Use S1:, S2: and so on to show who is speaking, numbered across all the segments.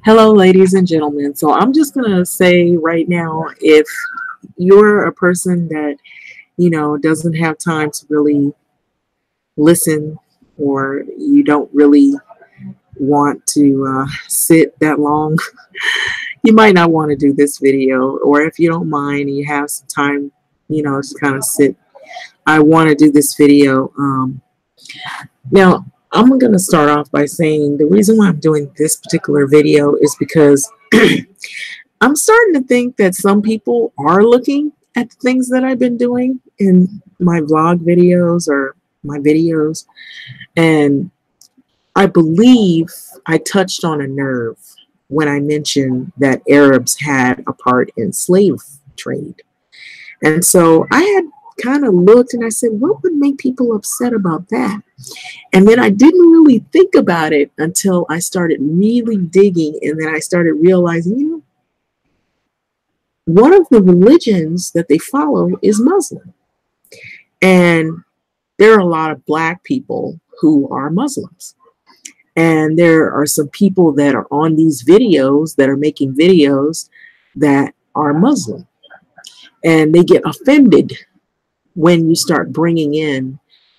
S1: Hello, ladies and gentlemen. So I'm just going to say right now, if you're a person that, doesn't have time to really listen, or you don't really want to sit that long, you might not want to do this video. Or if you don't mind and you have some time, to kind of sit, I want to do this video. Now, I'm going to start off by saying the reason why I'm doing this particular video is because I'm starting to think that some people are looking at the things that I've been doing in my vlog videos or my videos. And I believe I touched on a nerve when I mentioned that Arabs had a part in slave trade. And so I had kind of looked and I said, what would make people upset about that? And then I didn't really think about it until I started really digging, and then I started realizing, one of the religions that they follow is Muslim. And there are a lot of Black people who are Muslims. And there are some people that are on these videos that are making videos that are Muslim. And they get offended when you start bringing in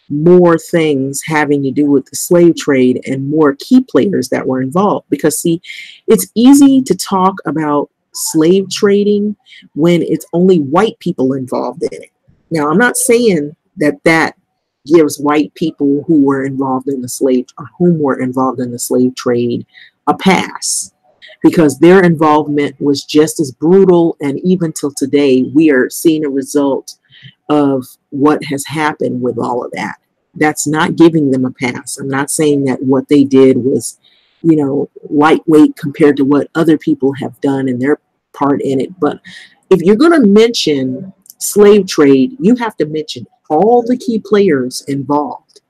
S1: more things having to do with the slave trade and more key players that were involved. Because, see, it's easy to talk about slave trading when it's only white people involved in it. Now, I'm not saying that that gives white people who were involved in the slave, or whom were involved in the slave trade, a pass, because their involvement was just as brutal. And even till today, we are seeing a result of what has happened with all of that. That's not giving them a pass. I'm not saying that what they did was, lightweight compared to what other people have done and their part in it. But if you're going to mention slave trade, you have to mention all the key players involved.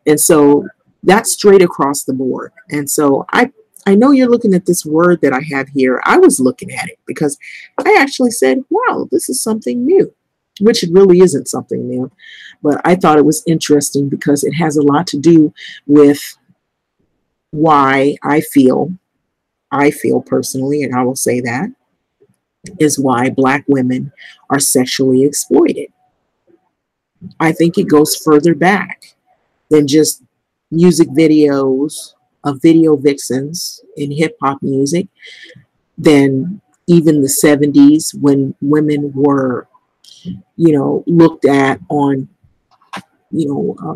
S1: And so that's straight across the board. And so I know you're looking at this word that I have here. I was looking at it because I actually said, wow, this is something new, which it really isn't something new. But I thought it was interesting because it has a lot to do with why I feel personally, and I will say that, is why Black women are sexually exploited. I think it goes further back than just music videos of video vixens in hip hop music, than even the 70s when women were, looked at on,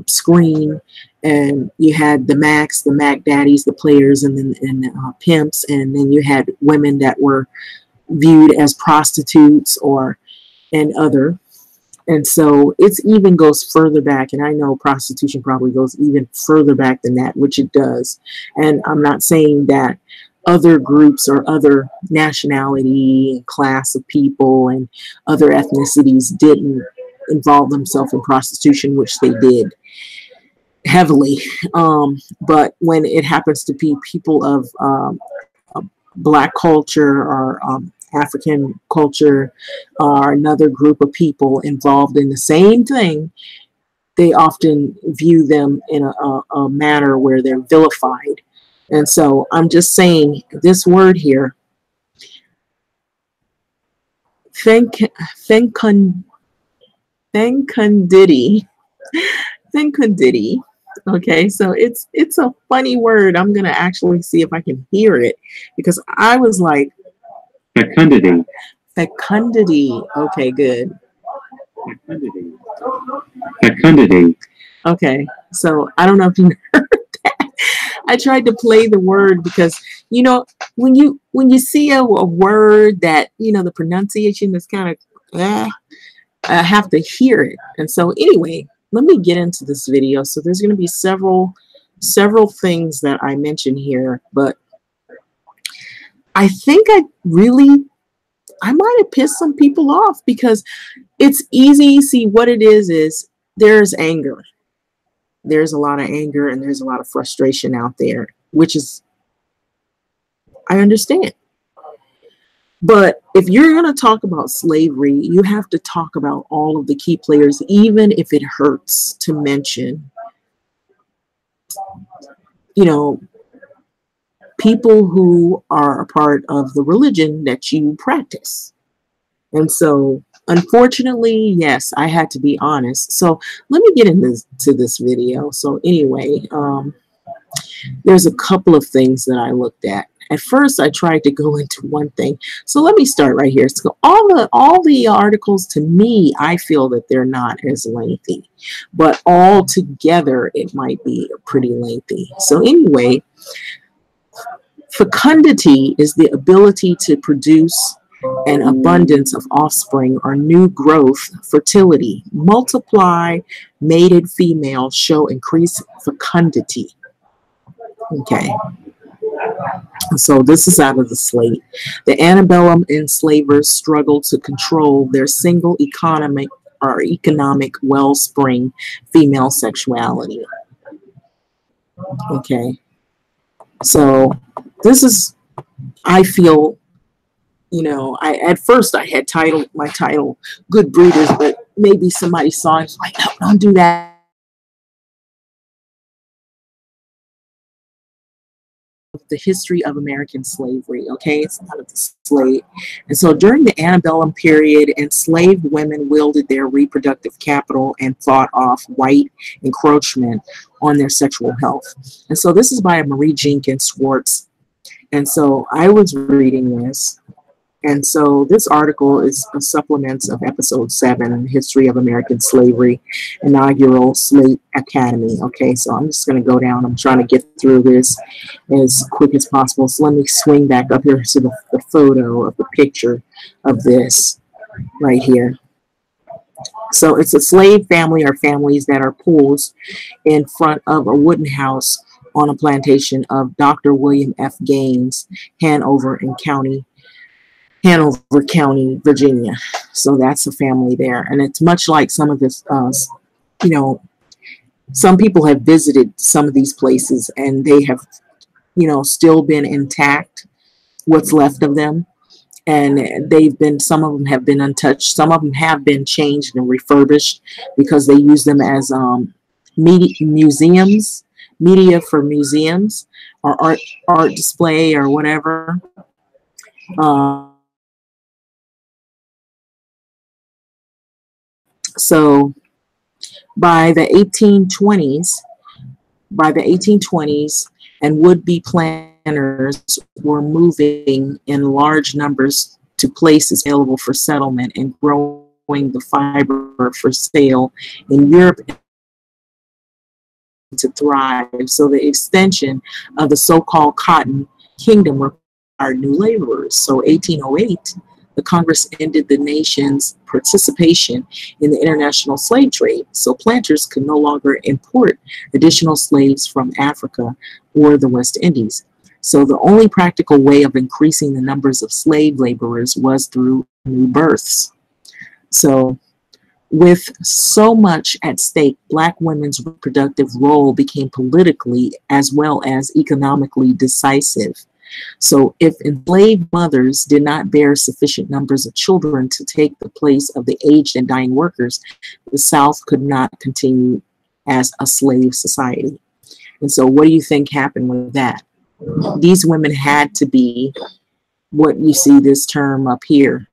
S1: screen, and you had the Mac daddies, the players, and then pimps, and then you had women that were viewed as prostitutes and other. And so it's even goes further back, and I know prostitution probably goes even further back than that, which it does. And I'm not saying that other groups or other nationality and class of people and other ethnicities didn't involve themselves in prostitution, which they did heavily. But when it happens to be people of Black culture or African culture or another group of people involved in the same thing, they often view them in a manner where they're vilified. And so I'm just saying this word here, Fenkundity. Okay, so it's a funny word. I'm gonna actually see if I can hear it, because I was like,
S2: fecundity.
S1: Okay, good.
S2: Fecundity.
S1: Okay, so I don't know if you heard that. I tried to play the word because, when you see a word that, the pronunciation is kind of, I have to hear it. And so anyway, let me get into this video. So there's going to be several things that I mention here, but I think I might have pissed some people off, because it's easy. See, what it is there's anger. There's a lot of anger and there's a lot of frustration out there, which is, I understand. But if you're going to talk about slavery, you have to talk about all of the key players, even if it hurts to mention, you know, people who are a part of the religion that you practice. And so, unfortunately, yes, I had to be honest. So let me get into this video. So anyway, there's a couple of things that I looked at. At first, I tried to go into one thing. So let me start right here. So all the articles, to me, I feel that they're not as lengthy, but all together, it might be pretty lengthy. So anyway, fecundity is the ability to produce an abundance of offspring or new growth. Fertility, multiply mated females show increased fecundity. Okay. So this is out of the slate. The antebellum enslavers struggled to control their single economic wellspring, female sexuality. Okay. So this is, I feel, you know, at first I had titled my title Good Breeders, but maybe somebody saw it like, no, don't do that. The history of American slavery. Okay, it's out of the slate. And so during the antebellum period, enslaved women wielded their reproductive capital and fought off white encroachment on their sexual health. And so this is by Marie Jenkins Schwartz. And so I was reading this. And so this article is a supplement of episode 7, History of American Slavery, inaugural Slate Academy. Okay, so I'm just going to go down. I'm trying to get through this as quick as possible. So let me swing back up here to the photo of the picture of this right here. So it's a slave family or families that are posed in front of a wooden house on a plantation of Dr. William F. Gaines, Hanover County, Virginia. So that's a family there. And it's much like some of this, you know, some people have visited some of these places and they have, you know, still been intact, what's left of them. And they've been, some of them have been untouched. Some of them have been changed and refurbished because they use them as media for museums or art display or whatever. So by the 1820s, and would-be planters were moving in large numbers to places available for settlement and growing the fiber for sale in Europe to thrive. So the extension of the so-called Cotton Kingdom required new laborers. So 1808, the Congress ended the nation's participation in the international slave trade. So planters could no longer import additional slaves from Africa or the West Indies. So the only practical way of increasing the numbers of slave laborers was through new births. So with so much at stake, Black women's reproductive role became politically as well as economically decisive. So if enslaved mothers did not bear sufficient numbers of children to take the place of the aged and dying workers, the South could not continue as a slave society. And so what do you think happened with that? These women had to be what you see this term up here,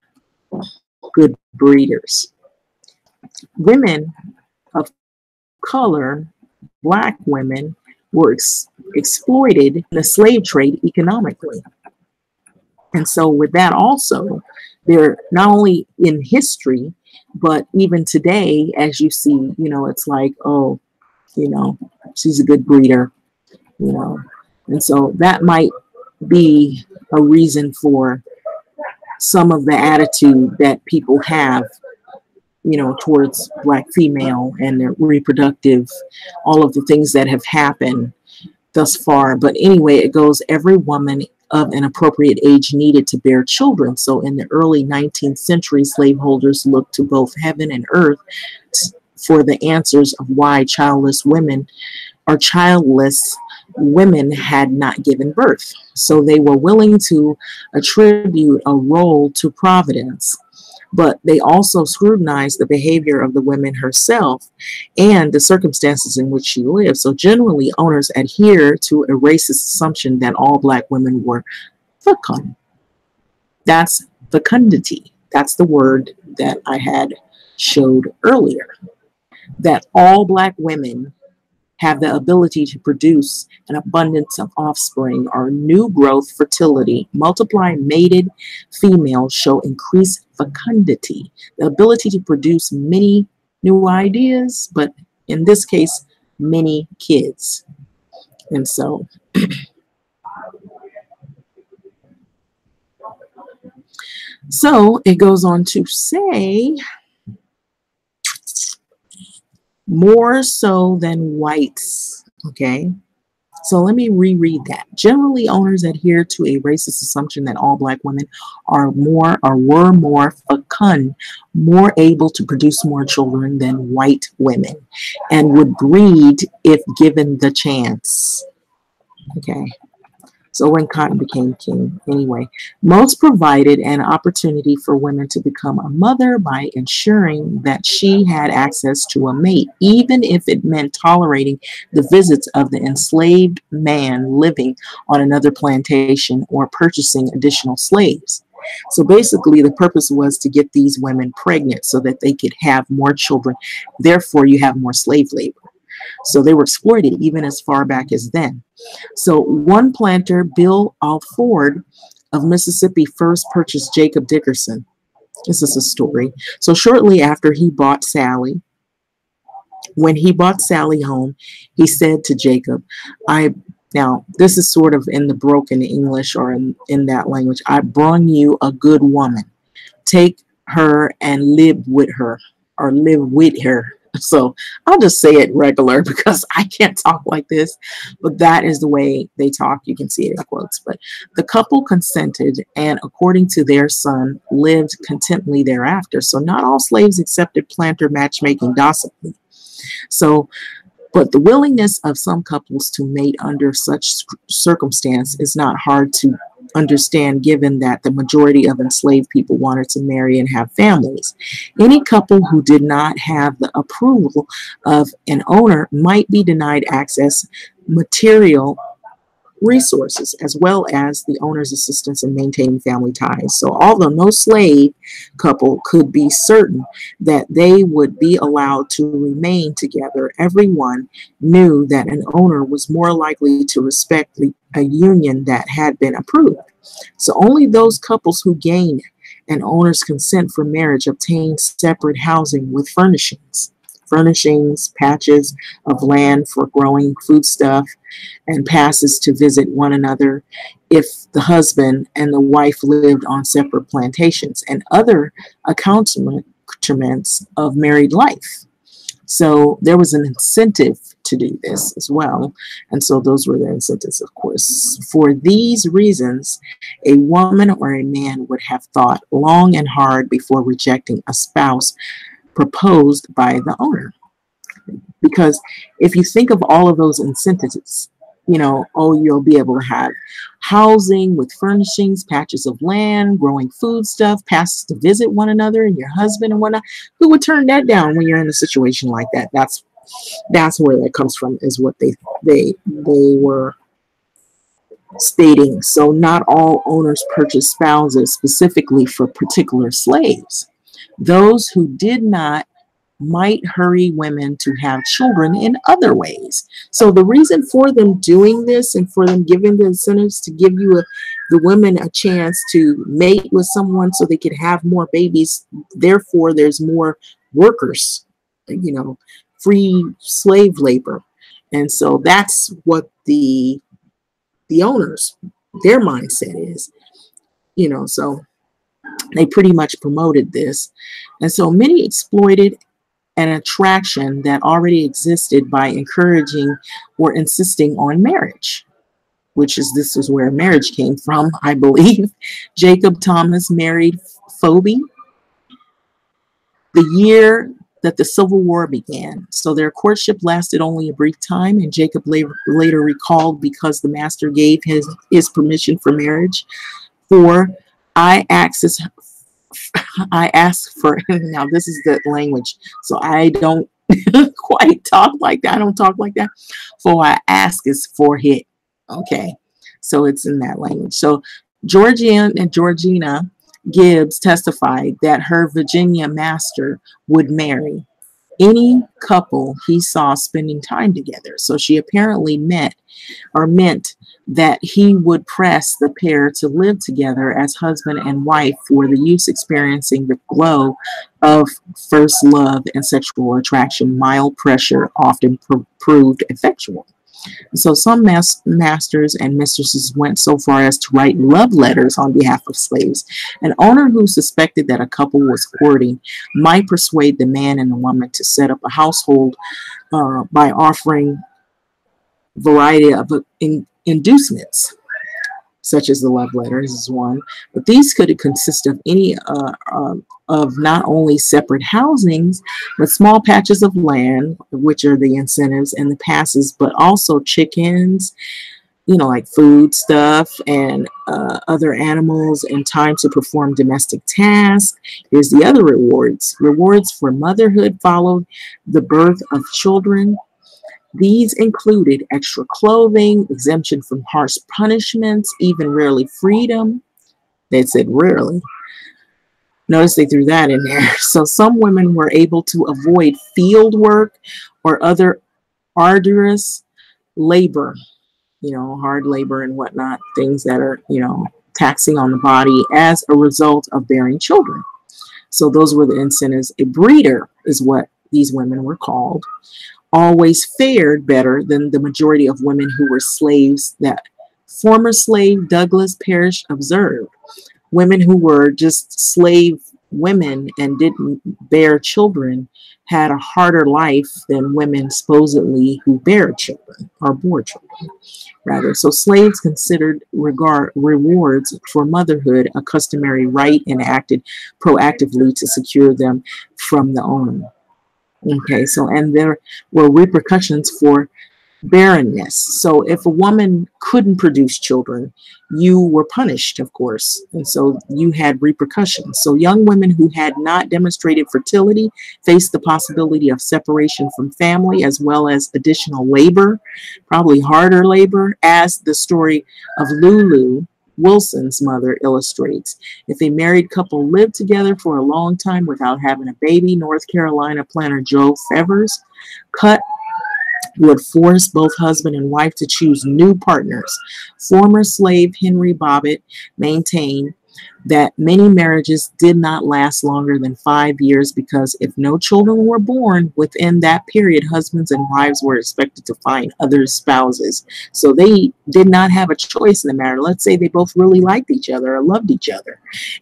S1: good breeders. Women of color, Black women, were exploited in the slave trade economically. And so with that also, they're not only in history, but even today, as you see, you know, it's like, oh, you know, she's a good breeder, you know. And so that might be a reason for some of the attitude that people have, you know, towards Black female and their reproductive, all of the things that have happened thus far. But anyway, it goes, every woman of an appropriate age needed to bear children. So in the early 19th century, slaveholders looked to both heaven and earth for the answers of why childless women are childless women had not given birth. So they were willing to attribute a role to Providence, but they also scrutinized the behavior of the woman herself and the circumstances in which she lived. So generally, owners adhere to a racist assumption that all Black women were fecund. That's fecundity. That's the word that I had showed earlier, that all Black women have the ability to produce an abundance of offspring or new growth, fertility, multiply mated females show increased fecundity, the ability to produce many new ideas, but in this case, many kids. And so it goes on to say, more so than whites. Okay. So let me reread that. Generally, owners adhere to a racist assumption that all Black women are more or were more fecund, more able to produce more children than white women, and would breed if given the chance. Okay. So when cotton became king, anyway, most provided an opportunity for women to become a mother by ensuring that she had access to a mate, even if it meant tolerating the visits of the enslaved man living on another plantation or purchasing additional slaves. So basically, the purpose was to get these women pregnant so that they could have more children. Therefore, you have more slave labor. So they were exploited even as far back as then. So one planter, Bill Alford of Mississippi, first purchased Jacob Dickerson. This is a story. So shortly after he bought Sally, when he bought Sally home, he said to Jacob, now this is sort of in the broken English or in that language, I brung you a good woman. Take her and live with her, or live with her. So I'll just say it regular because I can't talk like this, but that is the way they talk. You can see it in quotes. But the couple consented, and according to their son, lived contently thereafter. So not all slaves accepted planter matchmaking docilely. So, but the willingness of some couples to mate under such circumstance is not hard to understand, given that the majority of enslaved people wanted to marry and have families. Any couple who did not have the approval of an owner might be denied access material resources, as well as the owner's assistance in maintaining family ties. So although no slave couple could be certain that they would be allowed to remain together, everyone knew that an owner was more likely to respect a union that had been approved. So only those couples who gained an owner's consent for marriage obtained separate housing with furnishings, patches of land for growing foodstuff, and passes to visit one another if the husband and the wife lived on separate plantations, and other accoutrements of married life. So there was an incentive to do this as well. And so those were the incentives, of course. For these reasons, a woman or a man would have thought long and hard before rejecting a spouse proposed by the owner. Because if you think of all of those incentives, you'll be able to have housing with furnishings, patches of land, growing food stuff, passes to visit one another and your husband and whatnot. Who would turn that down when you're in a situation like that? That's where that comes from, is what they were stating. So not all owners purchase spouses specifically for particular slaves. Those who did not might hurry women to have children in other ways. So the reason for them doing this and for them giving the incentives to give the women a chance to mate with someone so they could have more babies, therefore there's more workers, free slave labor. And so that's what the owners, their mindset is, so they pretty much promoted this. And so many exploited an attraction that already existed by encouraging or insisting on marriage, this is where marriage came from, I believe. Jacob Thomas married Phoebe. The year that the Civil War began. So their courtship lasted only a brief time, and Jacob later recalled, because the master gave his permission for marriage. For I asked for, now this is the language, so I don't quite talk like that. I don't talk like that. For I ask is for it. Okay, so it's in that language. So Georgina Gibbs testified that her Virginia master would marry any couple he saw spending time together. So she apparently meant that he would press the pair to live together as husband and wife, for the youths experiencing the glow of first love and sexual attraction. Mild pressure often proved effectual. So some masters and mistresses went so far as to write love letters on behalf of slaves. An owner who suspected that a couple was courting might persuade the man and the woman to set up a household by offering a variety of inducements, such as the love letters is one. But these could consist of any of not only separate housings, but small patches of land, which are the incentives and the passes, but also chickens, like food stuff, and other animals, and time to perform domestic tasks. Here's the other rewards. Rewards for motherhood followed the birth of children. These included extra clothing, exemption from harsh punishments, even rarely freedom. They said rarely. Notice they threw that in there. So some women were able to avoid field work or other arduous labor, hard labor and whatnot, things that are, taxing on the body as a result of bearing children. So those were the incentives. A breeder is what these women were called. Always fared better than the majority of women who were slaves that former slave Douglas Parrish observed. Women who were just slave women and didn't bear children had a harder life than women supposedly who bear children or bore children, rather. So slaves considered rewards for motherhood a customary right and acted proactively to secure them from the owner. Okay, so, and there were repercussions for barrenness. So if a woman couldn't produce children, you were punished, of course, and so you had repercussions. So young women who had not demonstrated fertility faced the possibility of separation from family, as well as additional labor, probably harder labor, as the story of Lulu Wilson's mother illustrates. If a married couple lived together for a long time without having a baby, North Carolina planter Joe Fevers would force both husband and wife to choose new partners. Former slave Henry Bobbitt maintained that many marriages did not last longer than 5 years because if no children were born within that period, husbands and wives were expected to find other spouses. So they did not have a choice in the matter. Let's say they both really liked each other or loved each other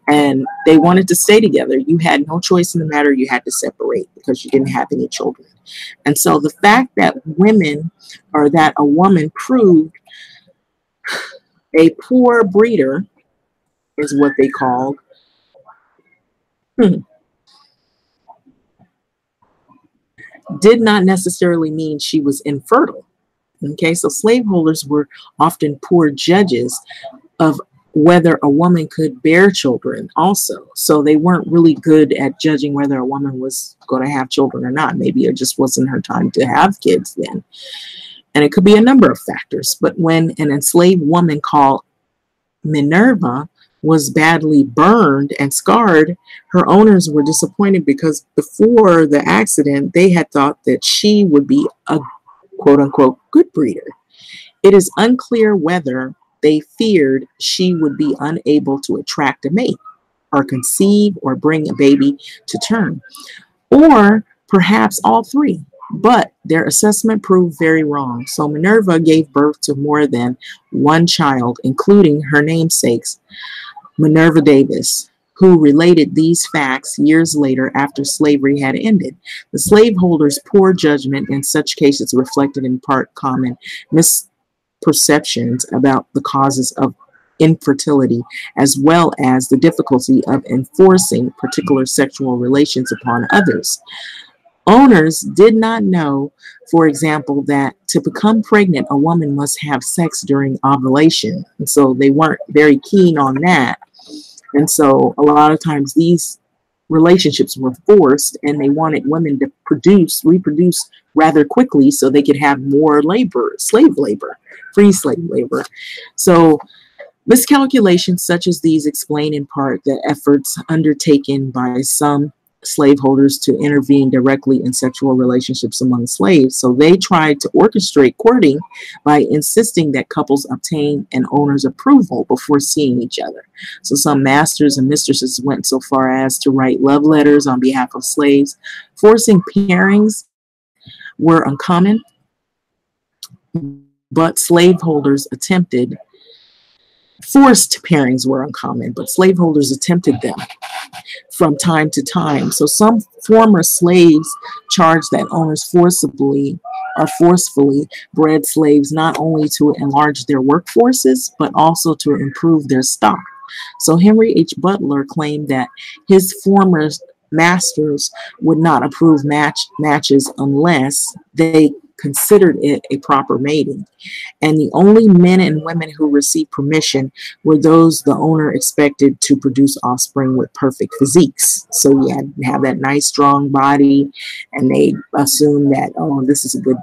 S1: and they wanted to stay together. You had no choice in the matter. You had to separate because you didn't have any children. And so the fact that a woman proved a poor breeder is what they called. Did not necessarily mean she was infertile. Okay, so slaveholders were often poor judges of whether a woman could bear children also. So they weren't really good at judging whether a woman was going to have children or not. Maybe it just wasn't her time to have kids then. And it could be a number of factors. But when an enslaved woman called Minerva was badly burned and scarred, her owners were disappointed because before the accident, they had thought that she would be a quote-unquote good breeder. It is unclear whether they feared she would be unable to attract a mate or conceive or bring a baby to term, or perhaps all three. But their assessment proved very wrong. So Minerva gave birth to more than one child, including her namesakes, Minerva Davis, who related these facts years later after slavery had ended. The slaveholders' poor judgment in such cases reflected in part common misperceptions about the causes of infertility, as well as the difficulty of enforcing particular sexual relations upon others. Owners did not know, for example, that to become pregnant, a woman must have sex during ovulation. And so they weren't very keen on that. And so a lot of times these relationships were forced, and they wanted women to reproduce rather quickly so they could have more labor, slave labor, free slave labor. So miscalculations such as these explain in part the efforts undertaken by some slaveholders to intervene directly in sexual relationships among slaves. So they tried to orchestrate courting by insisting that couples obtain an owner's approval before seeing each other. So some masters and mistresses went so far as to write love letters on behalf of slaves. Forcing pairings were uncommon, but slaveholders attempted Forced pairings were uncommon, but slaveholders attempted them from time to time. So some former slaves charged that owners forcibly bred slaves not only to enlarge their workforces, but also to improve their stock. So Henry H. Butler claimed that his former masters would not approve matches unless they considered it a proper mating. And the only men and women who received permission were those the owner expected to produce offspring with perfect physiques. So you had to have that nice, strong body, and they assumed that, oh, this is a good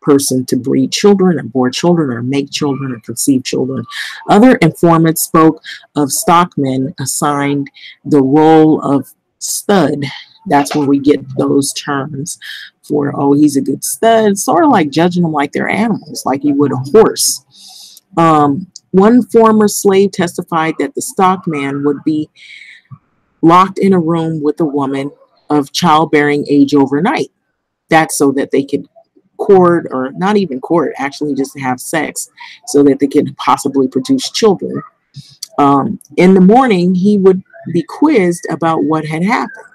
S1: person to breed children, abort children, or make children, or conceive children. Other informants spoke of stockmen assigned the role of stud. That's where we get those terms for, oh, he's a good stud, sort of like judging them like they're animals, like you would a horse. One former slave testified that the stockman would be locked in a room with a woman of childbearing age overnight. That's so that they could court, or not even court, actually just have sex, so that they could possibly produce children. In the morning, he would be quizzed about what had happened.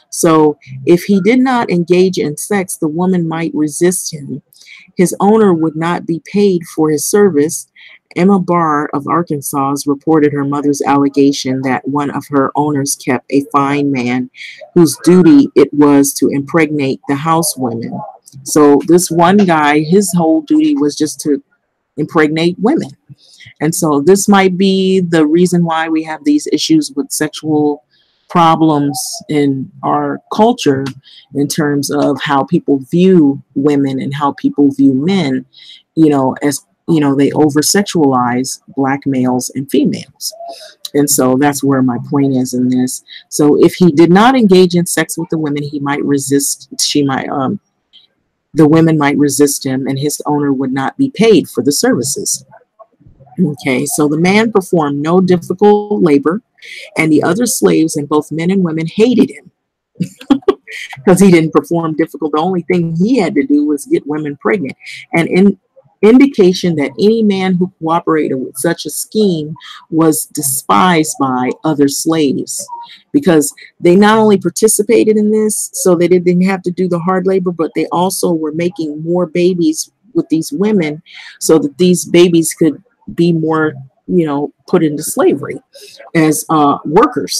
S1: So if he did not engage in sex, the woman might resist him. His owner would not be paid for his service. Emma Barr of Arkansas reported her mother's allegation that one of her owners kept a fine man whose duty it was to impregnate the housewomen. So this one guy, his whole duty was just to impregnate women. And so this might be the reason why we have these issues with sexual problems in our culture, in terms of how people view women and how people view men, as they over sexualize Black males and females. And so that's where my point is in this. So if he did not engage in sex with the women, the women might resist him, and his owner would not be paid for the services. Okay, so the man performed no difficult labor, and the other slaves, and both men and women, hated him because he didn't perform difficult. The only thing he had to do was get women pregnant. And in indication that any man who cooperated with such a scheme was despised by other slaves, because they not only participated in this so they didn't have to do the hard labor, but they also were making more babies with these women so that these babies could be more, put into slavery as workers.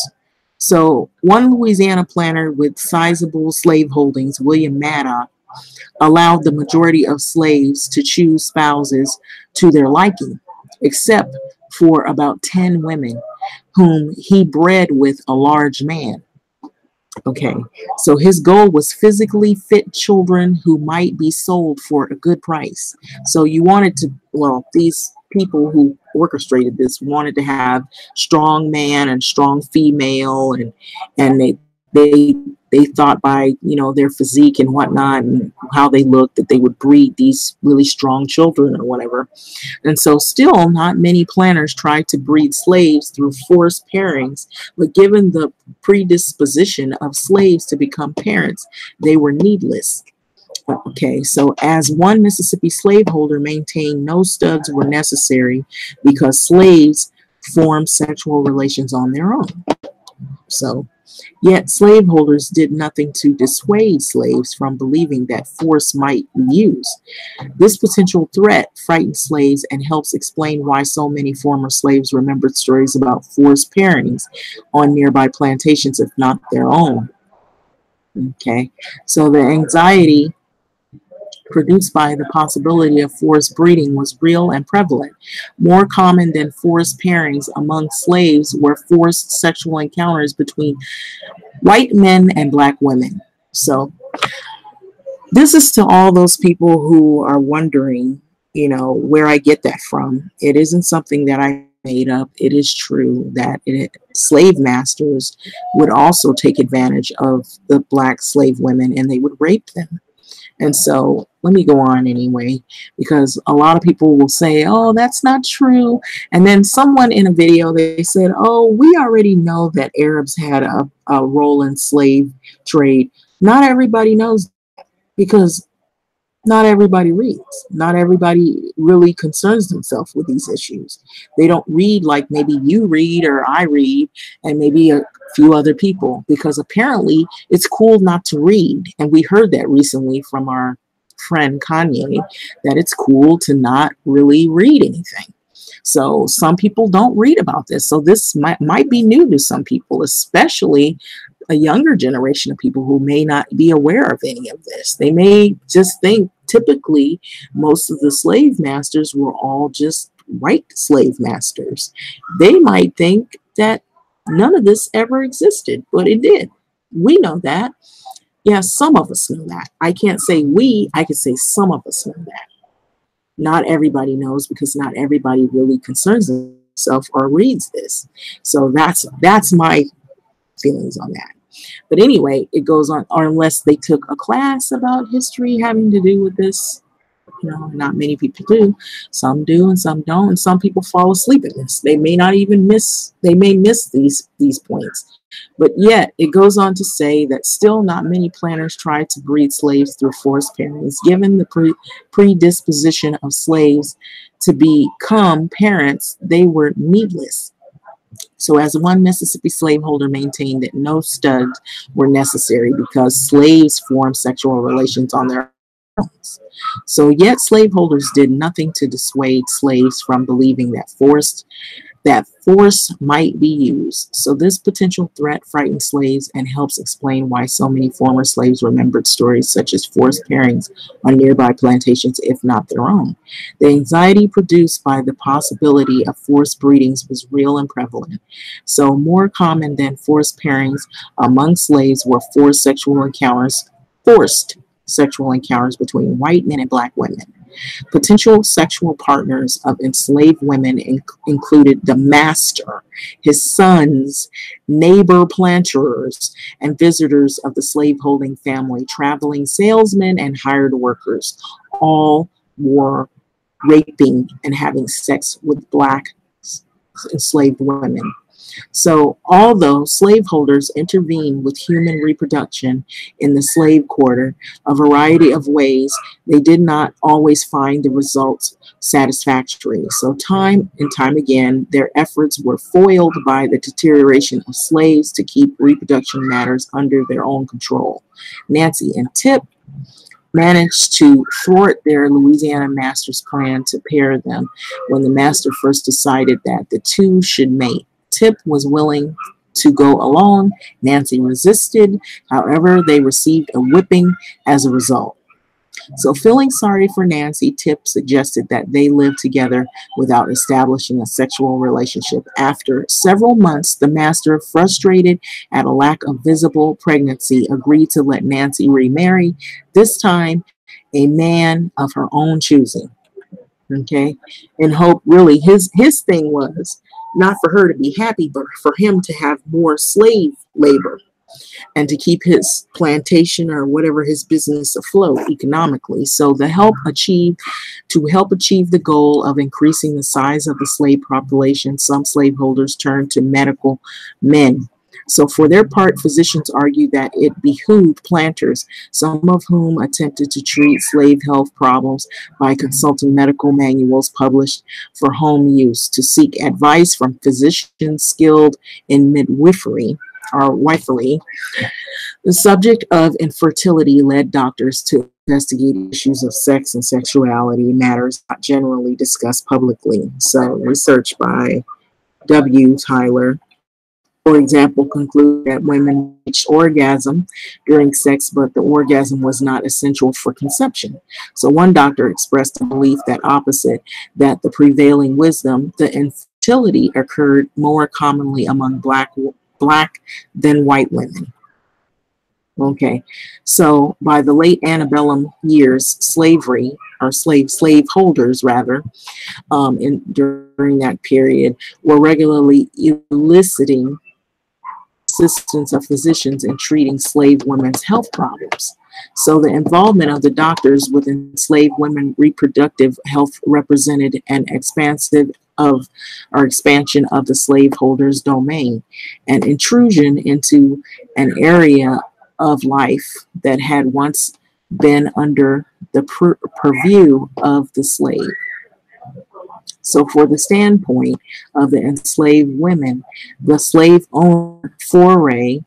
S1: So one Louisiana planter with sizable slave holdings, William Maddox, allowed the majority of slaves to choose spouses to their liking, except for about 10 women whom he bred with a large man. Okay, so his goal was physically fit children who might be sold for a good price. So you wanted to, these people who orchestrated this wanted to have strong man and strong female, and they thought by their physique and whatnot and how they looked that they would breed these really strong children or whatever. And so still not many planters tried to breed slaves through forced pairings, but given the predisposition of slaves to become parents, they were needless. Okay, so as one Mississippi slaveholder maintained, no studs were necessary because slaves formed sexual relations on their own. So yet slaveholders did nothing to dissuade slaves from believing that force might be used. This potential threat frightened slaves and helps explain why so many former slaves remembered stories about forced pairings on nearby plantations, if not their own. Okay, so the anxiety produced by the possibility of forced breeding was real and prevalent. More common than forced pairings among slaves were forced sexual encounters between white men and black women. So this is to all those people who are wondering, where I get that from. It isn't something that I made up. It is true that slave masters would also take advantage of the black slave women and they would rape them. And so let me go on anyway, because a lot of people will say, oh, that's not true. And then someone in a video, they said, oh, we already know that Arabs had a role in slave trade. Not everybody knows, because not everybody reads. Not everybody really concerns themselves with these issues. They don't read like maybe you read or I read, and maybe a few other people, because apparently it's cool not to read. And we heard that recently from our friend Kanye, that it's cool to not really read anything. So some people don't read about this. So this might be new to some people, especially a younger generation of people who may not be aware of any of this. They may just think typically most of the slave masters were all just white slave masters. They might think that none of this ever existed, but it did. We know that. Yeah, some of us know that. I can't say we, I can say some of us know that. Not everybody knows, because not everybody really concerns themselves or reads this. So that's my feelings on that. But anyway, it goes on, or unless they took a class about history having to do with this, not many people do. Some do and some don't, and some people fall asleep in this. They may not even miss these points. But yet it goes on to say that still not many planters tried to breed slaves through forced pairings, given the predisposition of slaves to become parents. They were needless. So as one Mississippi slaveholder maintained that no studs were necessary because slaves formed sexual relations on their own. So yet slaveholders did nothing to dissuade slaves from believing that force might be used. So this potential threat frightened slaves and helps explain why so many former slaves remembered stories such as forced pairings on nearby plantations, if not their own. The anxiety produced by the possibility of forced breedings was real and prevalent. So more common than forced pairings among slaves were forced sexual encounters between white men and black women. Potential sexual partners of enslaved women included the master, his sons, neighbor planters, and visitors of the slaveholding family, traveling salesmen, and hired workers. All were raping and having sex with black enslaved women. So although slaveholders intervened with human reproduction in the slave quarter a variety of ways, they did not always find the results satisfactory. So time and time again, their efforts were foiled by the deterioration of slaves to keep reproduction matters under their own control. Nancy and Tip managed to thwart their Louisiana master's plan to pair them when the master first decided that the two should mate. Tip was willing to go along. Nancy resisted. However, they received a whipping as a result. So feeling sorry for Nancy, Tip suggested that they live together without establishing a sexual relationship. After several months, the master, frustrated at a lack of visible pregnancy, agreed to let Nancy remarry, this time a man of her own choosing. Okay, in hope, really, his thing was not for her to be happy, but for him to have more slave labor and to keep his plantation or whatever his business afloat economically. So to help achieve the goal of increasing the size of the slave population, some slaveholders turned to medical men. So for their part, physicians argued that it behooved planters, some of whom attempted to treat slave health problems by consulting medical manuals published for home use, to seek advice from physicians skilled in midwifery or wifery. The subject of infertility led doctors to investigate issues of sex and sexuality, matters not generally discussed publicly. So research by W. Tyler For example, conclude that women reached orgasm during sex, but the orgasm was not essential for conception. So one doctor expressed a belief that opposite, that the prevailing wisdom, the infertility occurred more commonly among black than white women. Okay, so by the late antebellum years, slavery, or slave holders rather, during that period, were regularly eliciting assistance of physicians in treating slave women's health problems. So the involvement of the doctors with enslaved women reproductive health represented an expansion of the slaveholders' domain, an intrusion into an area of life that had once been under the purview of the slave. So for the standpoint of the enslaved women, the slave owner foray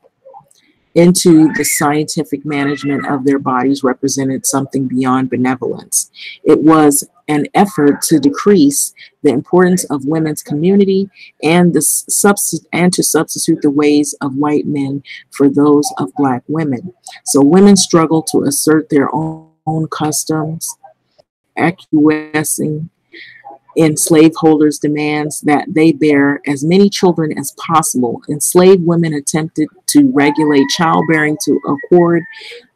S1: into the scientific management of their bodies represented something beyond benevolence. It was an effort to decrease the importance of women's community and to substitute the ways of white men for those of black women. So women struggled to assert their own customs, acquiescing in slaveholders' demands that they bear as many children as possible. Enslaved women attempted to regulate childbearing to accord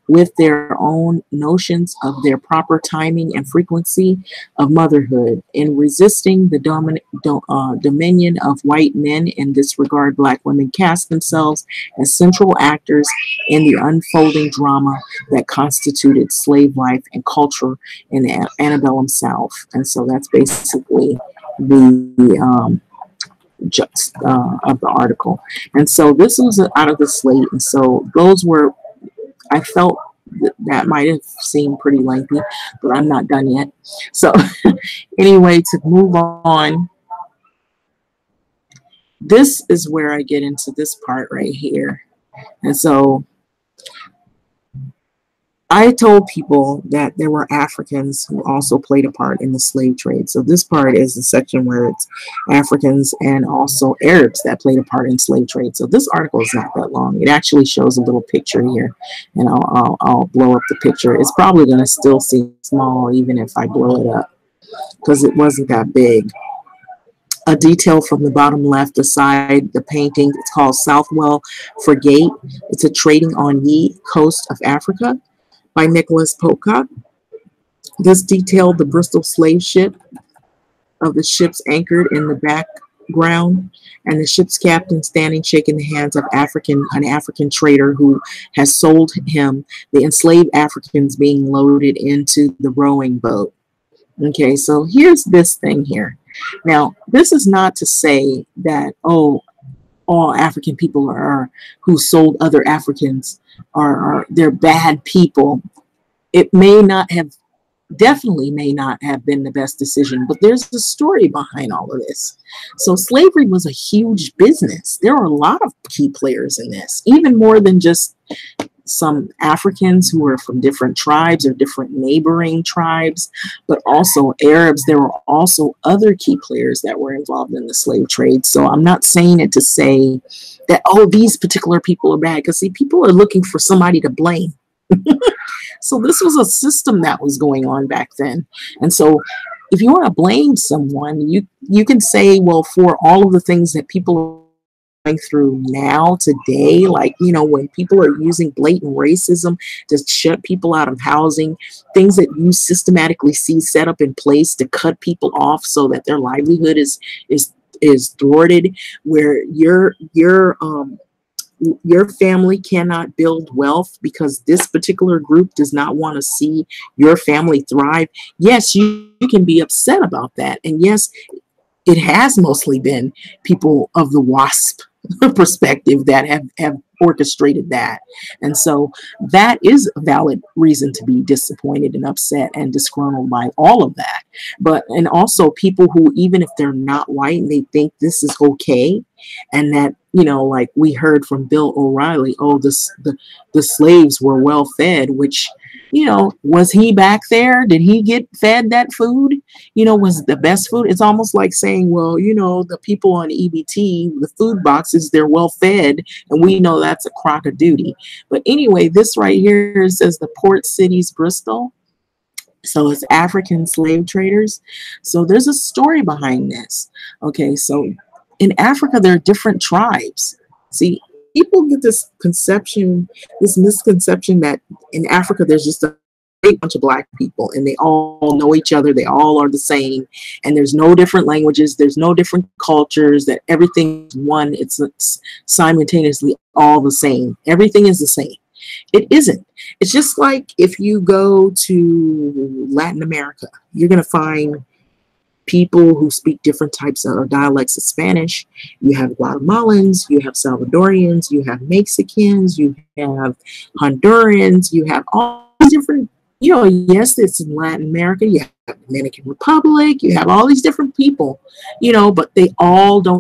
S1: with their own notions of their proper timing and frequency of motherhood. In resisting the dominion of white men in this regard, black women cast themselves as central actors in the unfolding drama that constituted slave life and culture in the antebellum South. And so that's basically the of the article. And so this was out of the slate. And so those were, I felt that might have seemed pretty lengthy, but I'm not done yet. So anyway, to move on, this is where I get into this part right here. And so I told people that there were Africans who also played a part in the slave trade. So this part is the section where it's Africans and also Arabs that played a part in slave trade. So this article is not that long. It actually shows a little picture here, and I'll blow up the picture. It's probably going to still seem small even if I blow it up because it wasn't that big. A detail from the bottom left aside the painting. It's called Southwell Frigate. It's a trading on Ye coast of Africa by Nicholas Pocock. This detailed the Bristol slave ship of the ships anchored in the background and the ship's captain standing shaking the hands of an African trader who has sold him the enslaved Africans being loaded into the rowing boat. Okay, so here's this thing here. Now, this is not to say that, oh, all African people are who sold other Africans they're bad people. It may not have, definitely may not have been the best decision, but there's a story behind all of this. So slavery was a huge business. There are a lot of key players in this, even more than just some Africans who were from different tribes or different neighboring tribes, but also Arabs. There were also other key players that were involved in the slave trade. So I'm not saying it to say that, oh, these particular people are bad, because see, people are looking for somebody to blame. So this was a system that was going on back then. And so if you want to blame someone, you can say, well, for all of the things that people are going through now today, like, you know, when people are using blatant racism to shut people out of housing, things that you systematically see set up in place to cut people off so that their livelihood is thwarted, where your family cannot build wealth because this particular group does not want to see your family thrive. Yes, you can be upset about that. And yes, it has mostly been people of the WASP perspective that have orchestrated that. And so that is a valid reason to be disappointed and upset and disgruntled by all of that. And also people who, even if they're not white and they think this is okay, and that, you know, like we heard from Bill O'Reilly, oh, the slaves were well fed, which Was he back there? Did he get fed that food? Was it the best food? It's almost like saying, well, the people on EBT, the food boxes, they're well fed, and we know that's a crock of duty. But anyway, this right here says the port cities Bristol. So it's African slave traders. So there's a story behind this. Okay, so in Africa, there are different tribes. See, people get this misconception that in Africa, there's just a big bunch of black people and they all know each other. They all are the same. And there's no different languages. There's no different cultures, that everything's one. It's simultaneously all the same. Everything is the same. It isn't. It's just like if you go to Latin America, you're going to find people who speak different types of dialects of Spanish. You have Guatemalans, you have Salvadorians, you have Mexicans, you have Hondurans, you have all these different, yes, it's in Latin America, you have Dominican Republic, you have all these different people, but they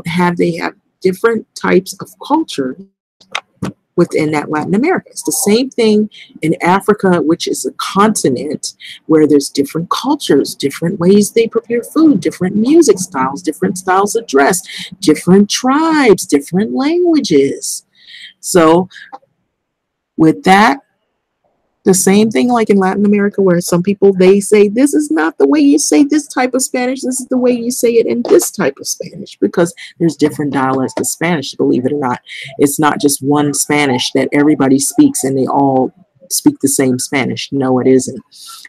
S1: have different types of culture within that Latin America. It's the same thing in Africa, which is a continent where there's different cultures, different ways they prepare food, different music styles, different styles of dress, different tribes, different languages. So with that, the same thing like in Latin America, where some people, they say, this is not the way you say this type of Spanish. This is the way you say it in this type of Spanish, because there's different dialects of Spanish, believe it or not. It's not just one Spanish that everybody speaks and they all speak the same Spanish. No, it isn't.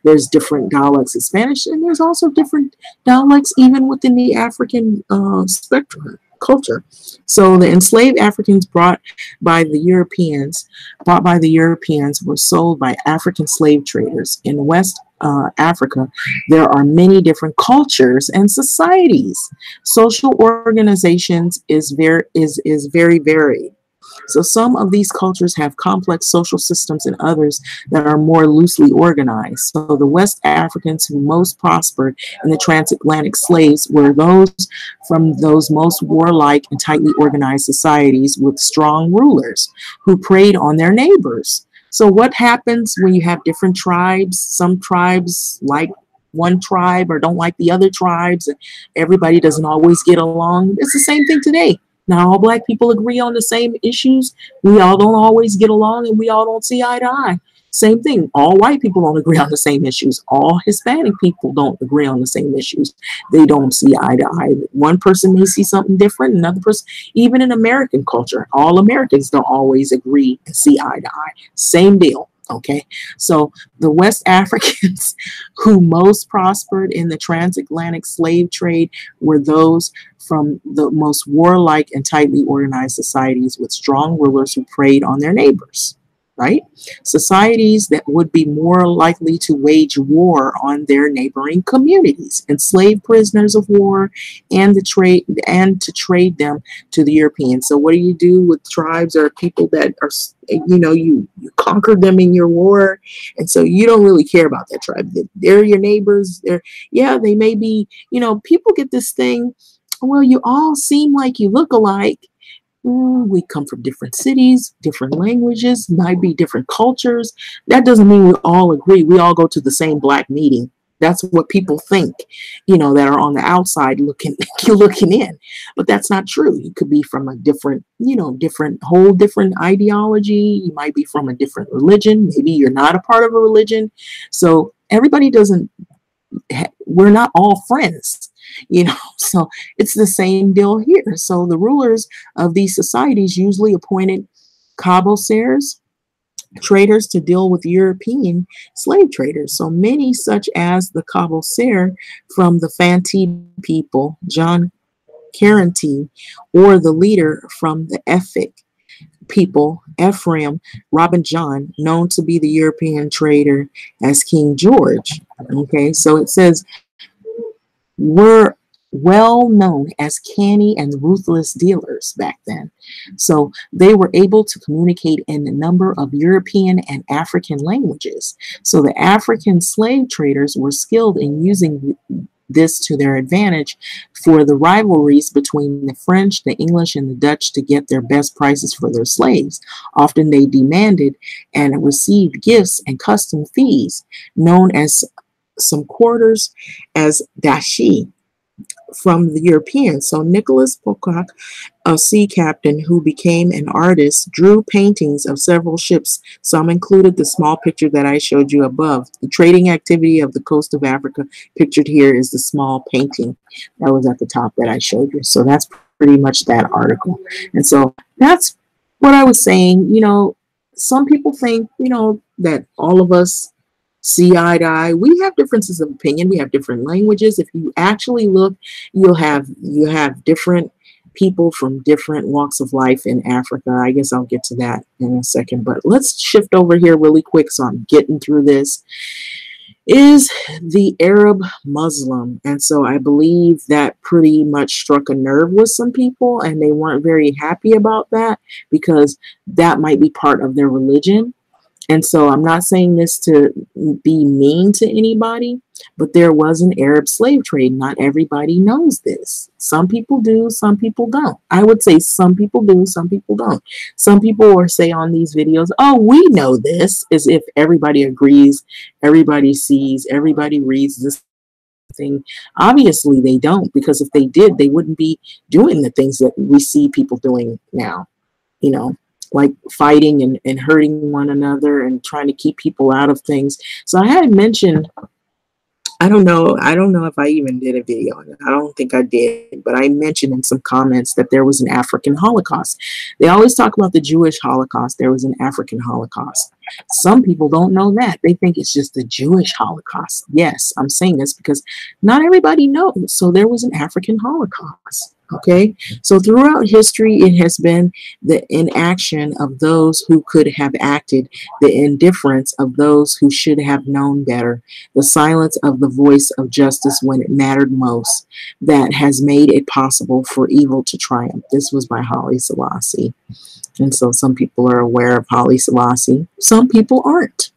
S1: There's different dialects of Spanish, and there's also different dialects even within the African spectrum. Culture. So the enslaved Africans brought by the Europeans were sold by African slave traders. In West Africa, there are many different cultures and societies. Social organizations is very varied. So some of these cultures have complex social systems and others that are more loosely organized. So the West Africans who most prospered in the transatlantic slaves were those from those most warlike and tightly organized societies with strong rulers who preyed on their neighbors. So what happens when you have different tribes? Some tribes like one tribe or don't like the other tribes, and everybody doesn't always get along. It's the same thing today. Not all black people agree on the same issues. We all don't always get along, and we all don't see eye to eye. Same thing. All white people don't agree on the same issues. All Hispanic people don't agree on the same issues. They don't see eye to eye. One person may see something different. Another person, even in American culture, all Americans don't always agree and see eye to eye. Same deal. Okay, so the West Africans who most prospered in the transatlantic slave trade were those from the most warlike and tightly organized societies with strong rulers who preyed on their neighbors, right? Societies that would be more likely to wage war on their neighboring communities, enslave prisoners of war, and to trade them to the Europeans. So what do you do with tribes or people that are, you conquered them in your war, and so you don't really care about that tribe. They're your neighbors. They may be, people get this thing, well, you all seem like you look alike. We come from different cities, different languages, might be different cultures. That doesn't mean we all agree. We all go to the same black meeting. That's what people think, that are on the outside looking in. But that's not true. You could be from a different ideology. You might be from a different religion. Maybe you're not a part of a religion. So everybody we're not all friends. So it's the same deal here. So the rulers of these societies usually appointed cabocers, traders, to deal with European slave traders. So many, such as the cabocer from the Fantee people, John Carantee, or the leader from the Efik people, Ephraim Robin John, known to be the European trader as King George. Okay, so it says, were well known as canny and ruthless dealers back then. So they were able to communicate in a number of European and African languages. So the African slave traders were skilled in using this to their advantage for the rivalries between the French, the English, and the Dutch to get their best prices for their slaves. Often they demanded and received gifts and custom fees, known as some quarters as dashi, from the Europeans. So Nicholas Pocock, a sea captain who became an artist, drew paintings of several ships. Some included the small picture that I showed you above. The trading activity of the coast of Africa pictured here is the small painting that was at the top that I showed you. So that's pretty much that article. And so that's what I was saying. You know, some people think, you know, that all of us see eye to eye. We have differences of opinion. We have different languages. If you actually look, you have different people from different walks of life in Africa. I guess I'll get to that in a second, but let's shift over here really quick so I'm getting through this. Is the Arab Muslim. And so I believe that pretty much struck a nerve with some people, and they weren't very happy about that because that might be part of their religion. And so I'm not saying this to be mean to anybody, but there was an Arab slave trade. Not everybody knows this. Some people do, some people don't. I would say some people do, some people don't. Some people will say on these videos, oh, we know this, as if everybody agrees, everybody sees, everybody reads this thing. Obviously, they don't, because if they did, they wouldn't be doing the things that we see people doing now, you know, like fighting and hurting one another and trying to keep people out of things. So I had mentioned, I don't know if I even did a video on it. I don't think I did, but I mentioned in some comments that there was an African Holocaust. They always talk about the Jewish Holocaust. There was an African Holocaust. Some people don't know that. They think it's just the Jewish Holocaust. Yes, I'm saying this because not everybody knows. So there was an African Holocaust. Okay, so throughout history, it has been the inaction of those who could have acted, the indifference of those who should have known better, the silence of the voice of justice when it mattered most, that has made it possible for evil to triumph. This was by Haile Selassie. And so some people are aware of Haile Selassie. Some people aren't.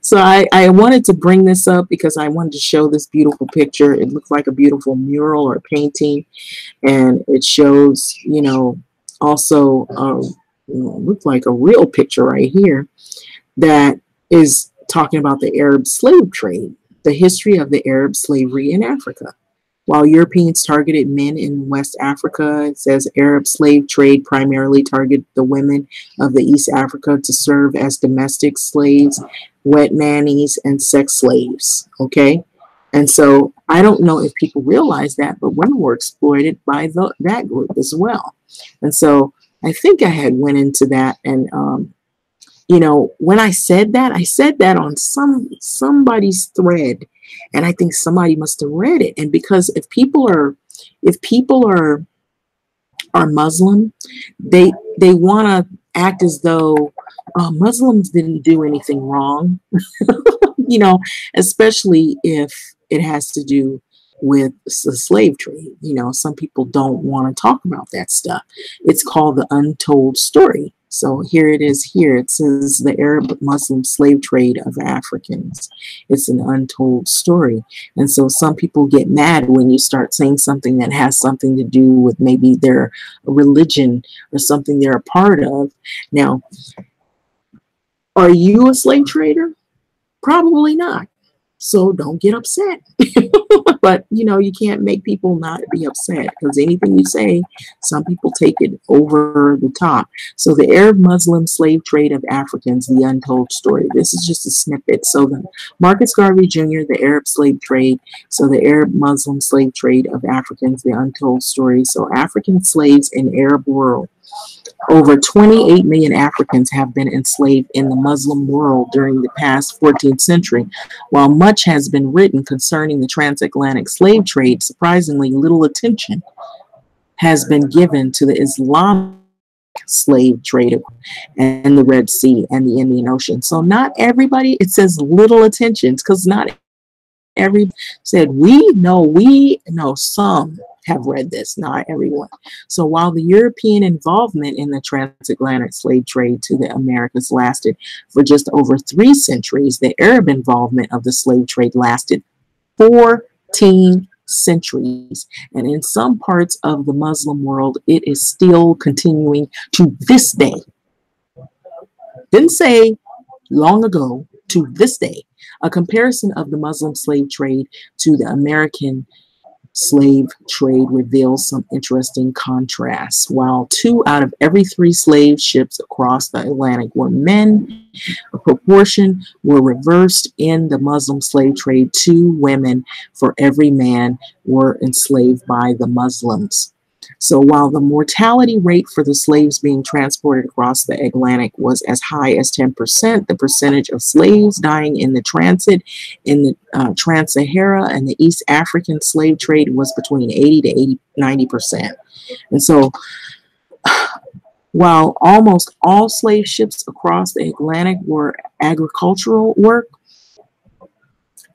S1: So I wanted to bring this up because I wanted to show this beautiful picture. It looks like a beautiful mural or painting. And it shows, you know, also looks like a real picture right here that is talking about the Arab slave trade, the history of the Arab slavery in Africa. While Europeans targeted men in West Africa, it says Arab slave trade primarily targeted the women of the East Africa to serve as domestic slaves, wet nannies, and sex slaves. Okay, and so I don't know if people realize that, but women were exploited by that group as well. And so I think I had went into that, and you know, when I said that on somebody's thread. And I think somebody must have read it. And because if people are Muslim, they want to act as though Muslims didn't do anything wrong, you know, especially if it has to do with the slave trade. You know, some people don't want to talk about that stuff. It's called the untold story. So here it is here. It says the Arab Muslim slave trade of Africans. It's an untold story. And so some people get mad when you start saying something that has something to do with maybe their religion or something they're a part of. Now, are you a slave trader? Probably not. So don't get upset. But, you know, you can't make people not be upset because anything you say, some people take it over the top. So the Arab Muslim slave trade of Africans, the untold story. This is just a snippet. So the Marcus Garvey Jr., the Arab slave trade. So the Arab Muslim slave trade of Africans, the untold story. So African slaves in Arab world. Over 28 million Africans have been enslaved in the Muslim world during the past 14th century. While much has been written concerning the transatlantic slave trade, surprisingly little attention has been given to the Islamic slave trade and the Red Sea and the Indian Ocean. So not everybody, it says little attention because not everybody said, we know some have read this, not everyone. So while the European involvement in the transatlantic slave trade to the Americas lasted for just over 3 centuries, the Arab involvement of the slave trade lasted 4 centuries. And in some parts of the Muslim world, it is still continuing to this day. Didn't say long ago, to this day. A comparison of the Muslim slave trade to the American slave trade reveals some interesting contrasts. While 2 out of every 3 slave ships across the Atlantic were men, a proportion were reversed in the Muslim slave trade. 2 women for every man were enslaved by the Muslims. So while the mortality rate for the slaves being transported across the Atlantic was as high as 10%, the percentage of slaves dying in the transit in the Trans-Sahara and the East African slave trade was between 80 to 90%. And so while almost all slave ships across the Atlantic were agricultural work,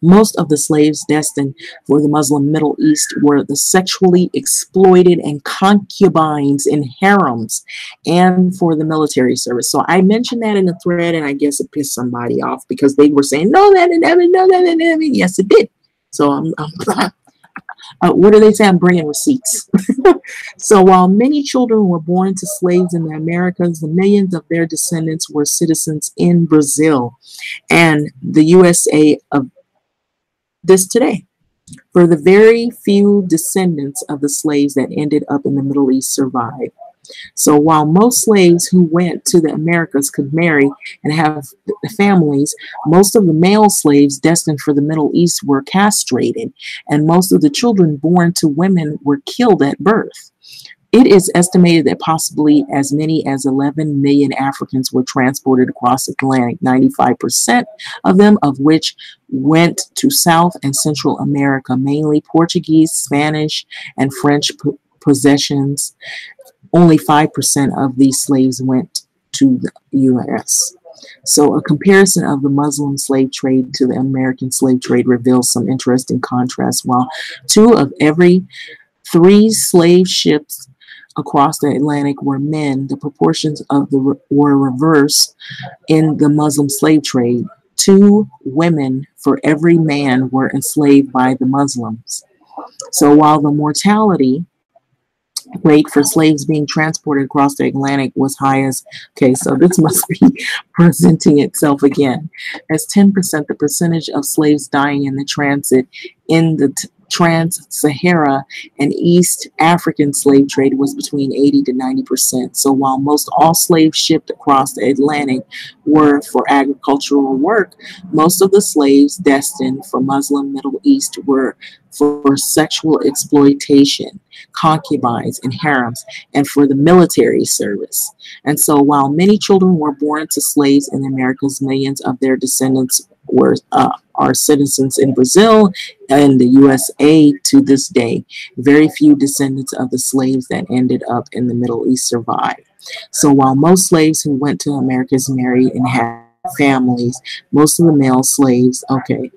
S1: most of the slaves destined for the Muslim Middle East were the sexually exploited and concubines in harems and for the military service. So I mentioned that in the thread, and I guess it pissed somebody off because they were saying, no, that didn't happen, no, that didn't happen. Yes, it did. So what do they say? I'm bringing receipts. So while many children were born to slaves in the Americas, the millions of their descendants were citizens in Brazil and the USA of this today. For the very few descendants of the slaves that ended up in the Middle East survived. So while most slaves who went to the Americas could marry and have families, most of the male slaves destined for the Middle East were castrated, and most of the children born to women were killed at birth. It is estimated that possibly as many as 11 million Africans were transported across the Atlantic, 95% of them of which went to South and Central America, mainly Portuguese, Spanish, and French possessions. Only 5% of these slaves went to the U.S. So a comparison of the Muslim slave trade to the American slave trade reveals some interesting contrasts. While 2 of every 3 slave ships across the Atlantic were men, the proportions of were reversed in the Muslim slave trade. 2 women for every man were enslaved by the Muslims. So while the mortality rate for slaves being transported across the Atlantic was high as, okay, so this must be presenting itself again, as 10%, the percentage of slaves dying in the transit in the Trans-Sahara and East African slave trade was between 80 to 90%. So while most all slaves shipped across the Atlantic were for agricultural work, most of the slaves destined for Muslim Middle East were for sexual exploitation, concubines, and harems, and for the military service. And so while many children were born to slaves in the Americas, millions of their descendants are citizens in Brazil and the USA to this day. Very few descendants of the slaves that ended up in the Middle East survived. So while most slaves who went to Americas married and had families, most of the male slaves, okay,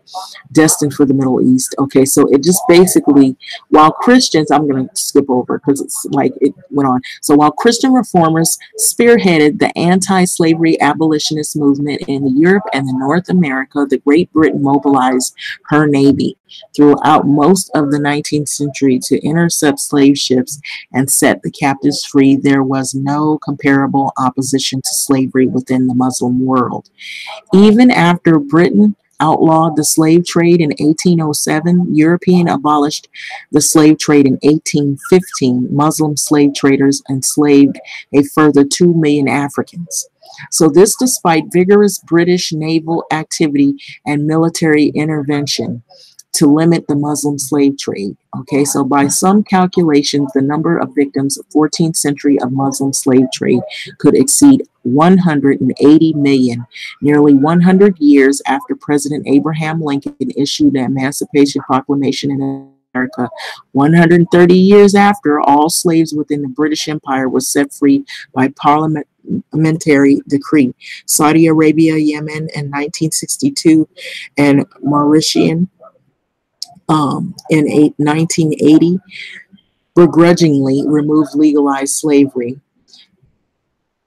S1: destined for the Middle East. Okay, so it just basically, while Christians, I'm going to skip over because it's like it went on. So while Christian reformers spearheaded the anti-slavery abolitionist movement in Europe and North America, the Great Britain mobilized her navy throughout most of the 19th century to intercept slave ships and set the captives free. There was no comparable opposition to slavery within the Muslim world. Even after Britain outlawed the slave trade in 1807, European abolished the slave trade in 1815. Muslim slave traders enslaved a further 2 million Africans. So this despite vigorous British naval activity and military intervention to limit the Muslim slave trade. Okay, so by some calculations, the number of victims of 14th century of Muslim slave trade could exceed 180 million. Nearly 100 years after President Abraham Lincoln issued the Emancipation Proclamation in America, 130 years after, all slaves within the British Empire were set free by parliamentary decree. Saudi Arabia, Yemen in 1962, and Mauritian in 1980 begrudgingly removed legalized slavery.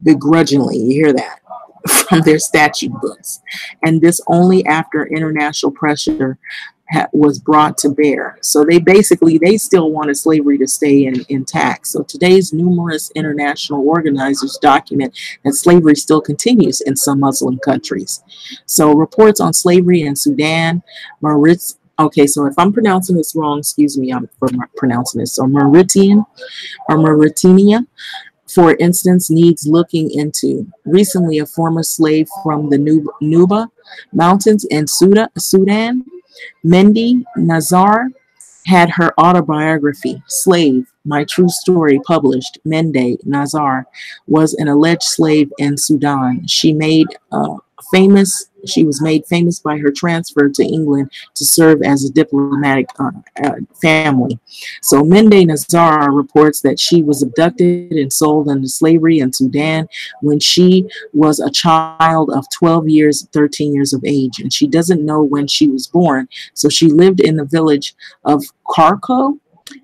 S1: Begrudgingly, you hear that, from their statute books. And this only after international pressure was brought to bear. So they still wanted slavery to stay intact. So today's numerous international organizers document that slavery still continues in some Muslim countries. So reports on slavery in Sudan, okay, so if I'm pronouncing this wrong, excuse me, I'm for pronouncing this. So Mauritania, for instance, needs looking into. Recently, a former slave from the Nuba Mountains in Sudan, Mendi Nazar, had her autobiography, Slave, My True Story, published. Mendi Nazar was an alleged slave in Sudan. She was made famous by her transfer to England to serve as a diplomatic family. So Mendi Nazar reports that she was abducted and sold into slavery in Sudan when she was a child of 12 years, 13 years of age, and she doesn't know when she was born. So she lived in the village of Karko,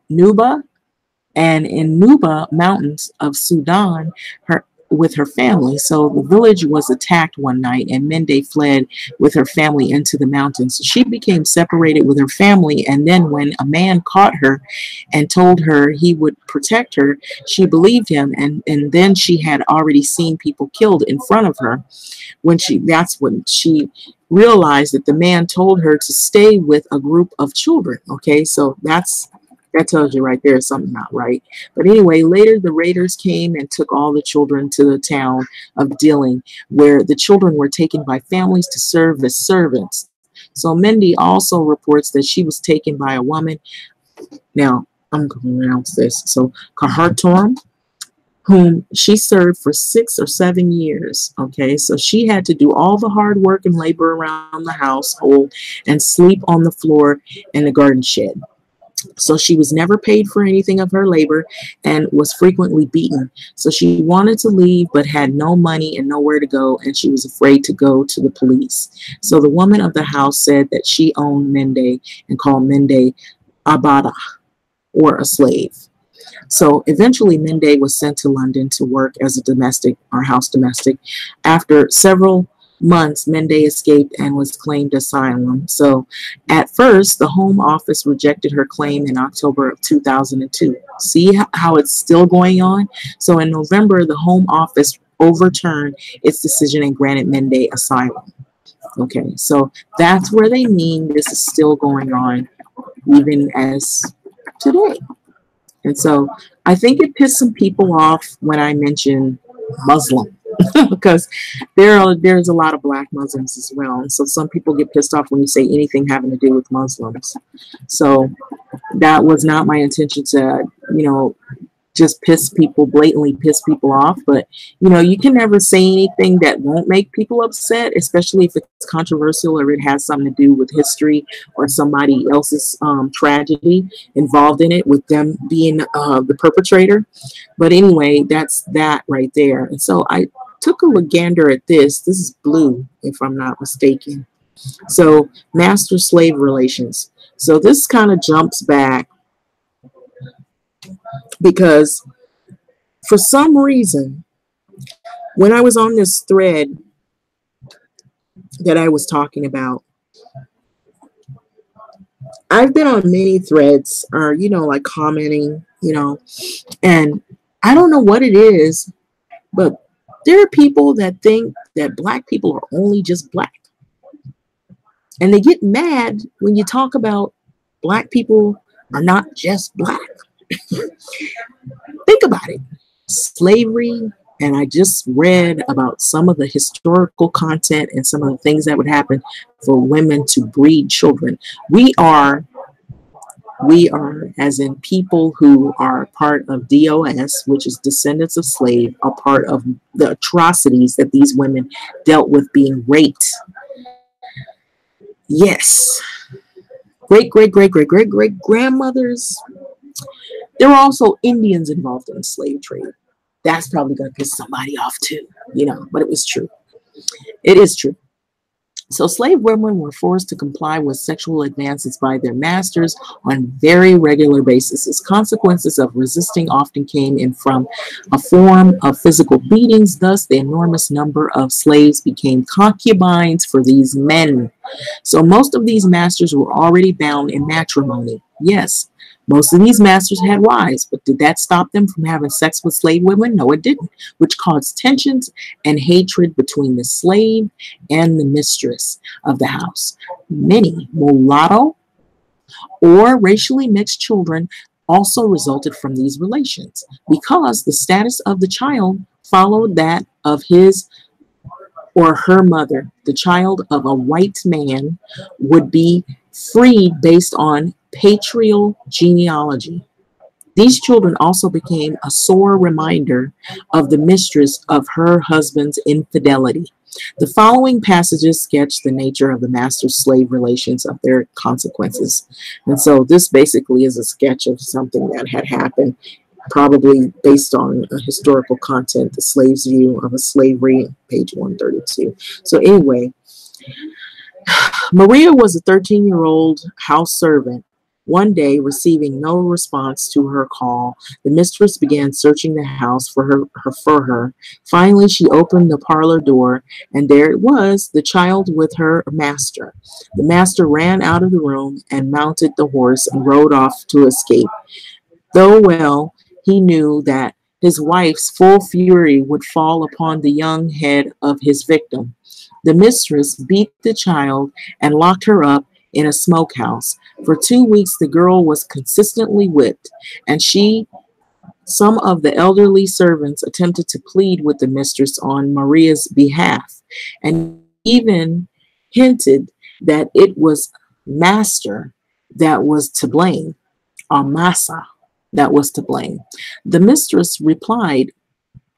S1: Nuba, and in Nuba Mountains of Sudan, with her family. So the village was attacked one night, and Mendi fled with her family into the mountains. She became separated with her family, and then when a man caught her and told her he would protect her, she believed him, and then she had already seen people killed in front of her. That's when she realized that the man told her to stay with a group of children. Okay, so that tells you right there something not right. But anyway, later the raiders came and took all the children to the town of Dilling, where the children were taken by families to serve as servants. So Mendi also reports that she was taken by a woman. Now, I'm going to pronounce this. So Kahartorum, whom she served for 6 or 7 years. Okay, so she had to do all the hard work and labor around the household and sleep on the floor in the garden shed. So she was never paid for anything of her labor and was frequently beaten. So she wanted to leave but had no money and nowhere to go, and she was afraid to go to the police. So the woman of the house said that she owned Mendi and called Mendi Abada, or a slave. So eventually Mendi was sent to London to work as a domestic or house domestic. After several months, Mendi escaped and was claimed asylum. So at first, the Home Office rejected her claim in October of 2002. See how it's still going on? So in November, the Home Office overturned its decision and granted Mendi asylum. Okay, so that's where they mean this is still going on even as today. And so I think it pissed some people off when I mentioned Muslim. Because there's a lot of black Muslims as well. And so some people get pissed off when you say anything having to do with Muslims. So that was not my intention to, just blatantly piss people off. But, you can never say anything that won't make people upset, especially if it's controversial or it has something to do with history or somebody else's tragedy involved in it, with them being the perpetrator. But anyway, that's that right there. And so I took a gander at this. This is blue, if I'm not mistaken. So master-slave relations. So this kind of jumps back because for some reason, when I was on this thread that I was talking about, I've been on many threads or, like commenting, and I don't know what it is, but there are people that think that black people are only just black. And they get mad when you talk about black people are not just black. Think about it. Slavery, and I just read about some of the historical content and some of the things that would happen for women to breed children. We are, as in people who are part of DOS, which is descendants of slave, are part of the atrocities that these women dealt with, being raped. Yes. Great grandmothers. There were also Indians involved in the slave trade. That's probably going to piss somebody off too, but it was true. It is true. So slave women were forced to comply with sexual advances by their masters on very regular basis. As consequences of resisting often came in from a form of physical beatings. Thus, the enormous number of slaves became concubines for these men. So most of these masters were already bound in matrimony. Yes, most of these masters had wives, but did that stop them from having sex with slave women? No, it didn't, which caused tensions and hatred between the slave and the mistress of the house. Many mulatto or racially mixed children also resulted from these relations because the status of the child followed that of his or her mother. The child of a white man would be freed based on patrial genealogy. These children also became a sore reminder of the mistress of her husband's infidelity. The following passages sketch the nature of the master-slave relations of their consequences. And so this basically is a sketch of something that had happened, probably based on a historical content, the slave's view of a slavery, page 132. So anyway, Maria was a 13-year-old house servant. One day, receiving no response to her call, the mistress began searching the house for her. Finally, she opened the parlor door, and there it was, the child with her master. The master ran out of the room and mounted the horse and rode off to escape. Though well, he knew that his wife's full fury would fall upon the young head of his victim. The mistress beat the child and locked her up in a smokehouse. For 2 weeks, the girl was consistently whipped, and some of the elderly servants attempted to plead with the mistress on Maria's behalf, and even hinted that it was master that was to blame, or massa that was to blame. The mistress replied,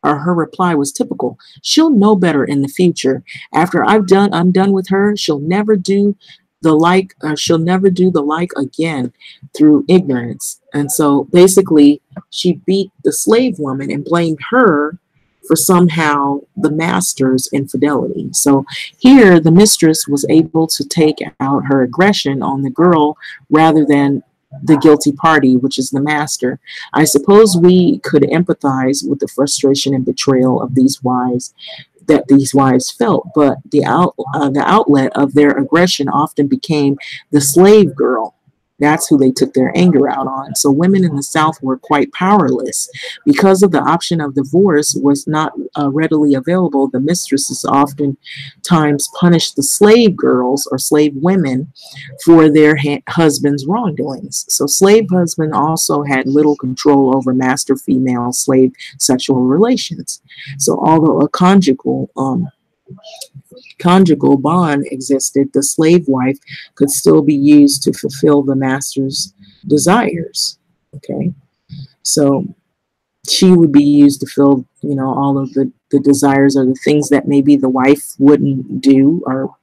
S1: or her reply was typical. She'll know better in the future. After I'm done with her, she'll never do the like again through ignorance. And so basically she beat the slave woman and blamed her for somehow the master's infidelity. So here the mistress was able to take out her aggression on the girl rather than the guilty party, which is the master. I suppose we could empathize with the frustration and betrayal of these wives felt, but the outlet of their aggression often became the slave girl. That's who they took their anger out on. So women in the South were quite powerless. Because of the option of divorce was not readily available, the mistresses oftentimes punished the slave girls or slave women for their husbands' wrongdoings. So slave husband also had little control over master female slave sexual relations. So although a conjugal bond existed, the slave wife could still be used to fulfill the master's desires. Okay, so she would be used to fill, all of the desires or the things that maybe the wife wouldn't do, or,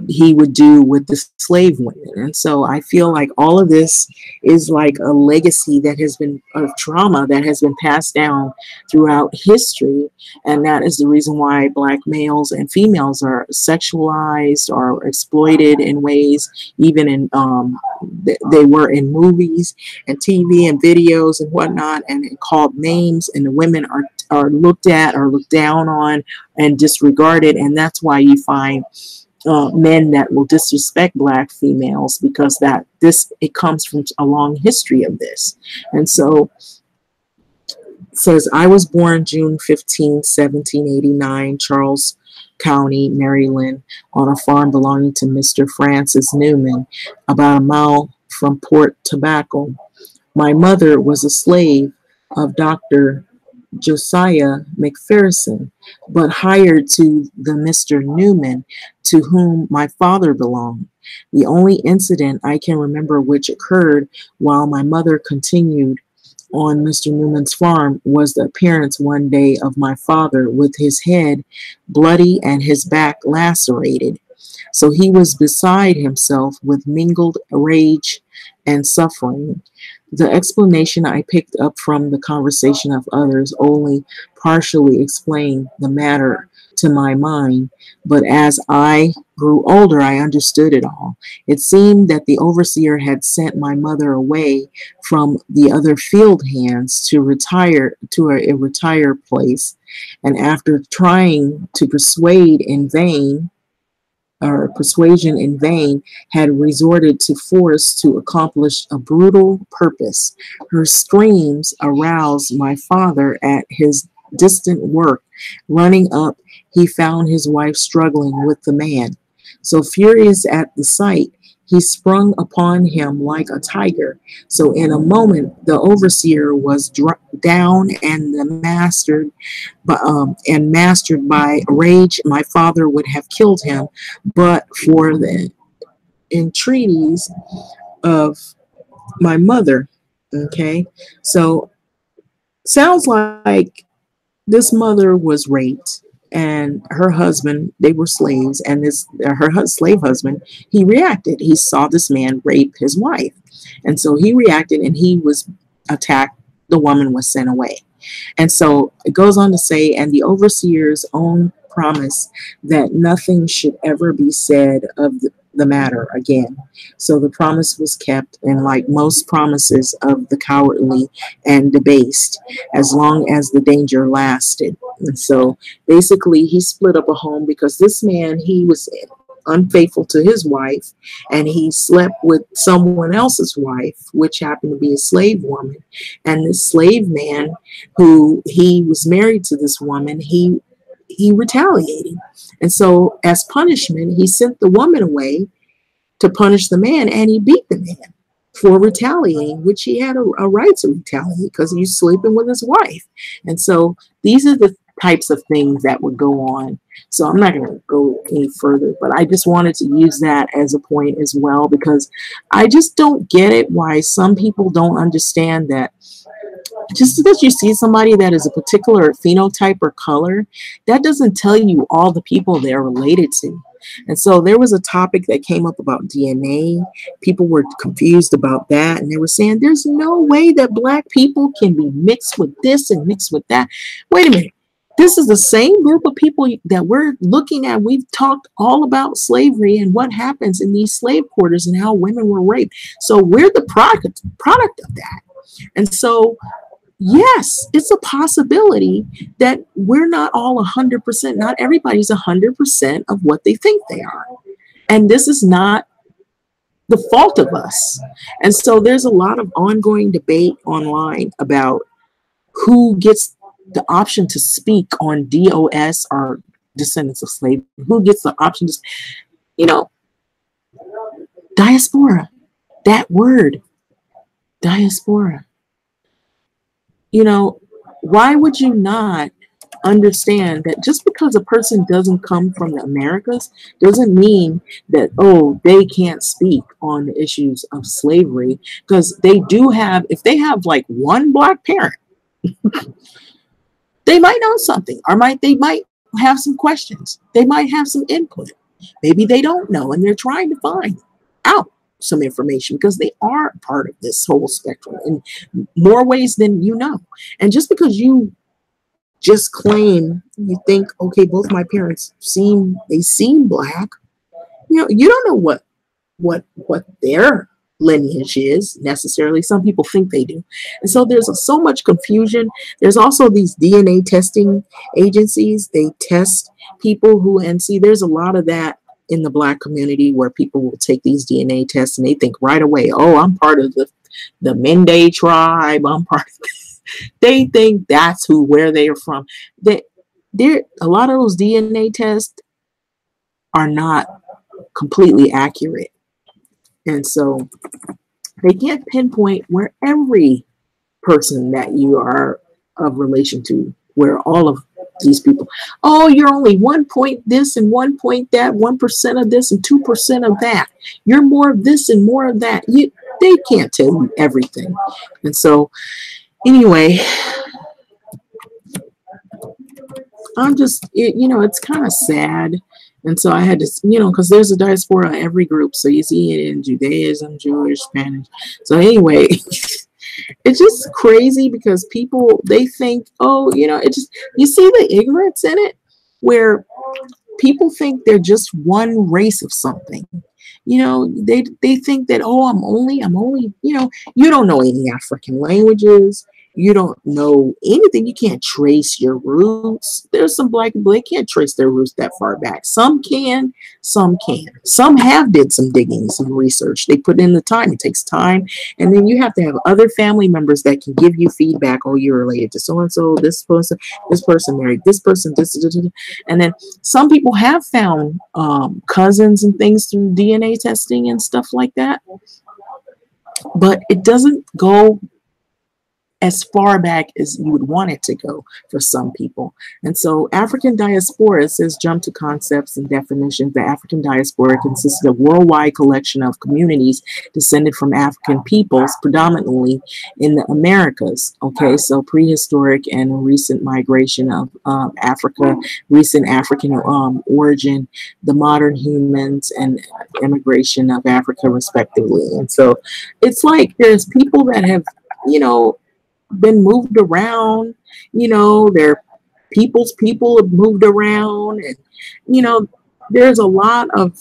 S1: he would do with the slave women. And so I feel like all of this is like a legacy that has been of trauma that has been passed down throughout history. And that is the reason why Black males and females are sexualized or exploited in ways, even in, they were in movies and TV and videos and whatnot, and called names, and the women are looked at or looked down on and disregarded. And that's why you find men that will disrespect Black females, because it comes from a long history of this. And so it says, I was born June 15, 1789, Charles County, Maryland, on a farm belonging to Mr. Francis Newman, about a mile from Port Tobacco. My mother was a slave of Dr. Josiah McPherson, but hired to the Mr. Newman, to whom my father belonged. The only incident I can remember which occurred while my mother continued on Mr. Newman's farm was the appearance one day of my father with his head bloody and his back lacerated. So he was beside himself with mingled rage and suffering. The explanation I picked up from the conversation of others only partially explained the matter to my mind, but as I grew older, I understood it all. It seemed that the overseer had sent my mother away from the other field hands to retire to a retired place, and after trying to persuasion in vain, had resorted to force to accomplish a brutal purpose. Her screams aroused my father at his distant work. Running up, he found his wife struggling with the man. So furious at the sight, he sprung upon him like a tiger. So in a moment, the overseer was down and mastered by rage. My father would have killed him, but for the entreaties of my mother. Okay, so sounds like this mother was raped, and her husband, they were slaves, and her slave husband, he reacted. He saw this man rape his wife, and so he reacted, and he was attacked. The woman was sent away. And so it goes on to say, and the overseer's own promise that nothing should ever be said of the matter again. So the promise was kept, and like most promises of the cowardly and debased, as long as the danger lasted. And so basically he split up a home because this man, he was unfaithful to his wife, and he slept with someone else's wife, which happened to be a slave woman. And this slave man, who he was married to this woman, he retaliated. And so as punishment, he sent the woman away to punish the man, and he beat the man for retaliating, which he had a right to retaliate because he was sleeping with his wife. And so these are the types of things that would go on. So I'm not going to go any further, but I just wanted to use that as a point as well, because I just don't get it why some people don't understand that just because you see somebody that is a particular phenotype or color, that doesn't tell you all the people they're related to. And so there was a topic that came up about DNA. People were confused about that, and they were saying there's no way that Black people can be mixed with this and mixed with that. Wait a minute. This is the same group of people that we're looking at. We've talked all about slavery and what happens in these slave quarters and how women were raped. So we're the product of that. And so, yes, it's a possibility that we're not all 100%, not everybody's 100% of what they think they are. And this is not the fault of us. And so there's a lot of ongoing debate online about who gets the option to speak on DOS, or descendants of slavery, who gets the option to, diaspora, that word, diaspora. Why would you not understand that just because a person doesn't come from the Americas doesn't mean that, they can't speak on the issues of slavery? Because they do have, if they have like one Black parent, they might know something, or they might have some questions. They might have some input. Maybe they don't know, and they're trying to find out some information because they are part of this whole spectrum in more ways than you know. And just because you just claim, you think, okay, both my parents seem Black, you don't know what their lineage is necessarily. Some people think they do. And so there's so much confusion. There's also these DNA testing agencies. They test people and see, there's a lot of that in the Black community where people will take these DNA tests and they think right away, I'm part of the Mende tribe. I'm part of they think that's where they are from. A lot of those DNA tests are not completely accurate. And so they can't pinpoint where every person that you are of relation to, where all of these people, you're only 1 point this and 1 point that, 1% of this and 2% of that. You're more of this and more of that. They can't tell you everything. And so anyway, I'm just, it's kind of sad. And so I had to, because there's a diaspora in every group. So you see it in Judaism, Jewish, Spanish. So anyway, it's just crazy because people, they think, you see the ignorance in it, where people think they're just one race of something. You know, they think that, oh, I'm only, you know, you don't know any African languages. You don't know anything. You can't trace your roots. There's some black people, they can't trace their roots that far back. Some can, some can. Some have did some digging, some research. They put in the time. It takes time. And then you have to have other family members that can give you feedback. Oh, you're related to so-and-so, this person married this person, this. And then some people have found cousins and things through DNA testing and stuff like that. But it doesn't go as far back as you would want it to go for some people. And so African diaspora says jump to concepts and definitions. The African diaspora consists of a worldwide collection of communities descended from African peoples, predominantly in the Americas. Okay, so prehistoric and recent migration of Africa, recent African origin, the modern humans, and immigration of Africa, respectively. And so it's like there's people that have, you know, been moved around, you know, their people's people have moved around, and you know, there's a lot of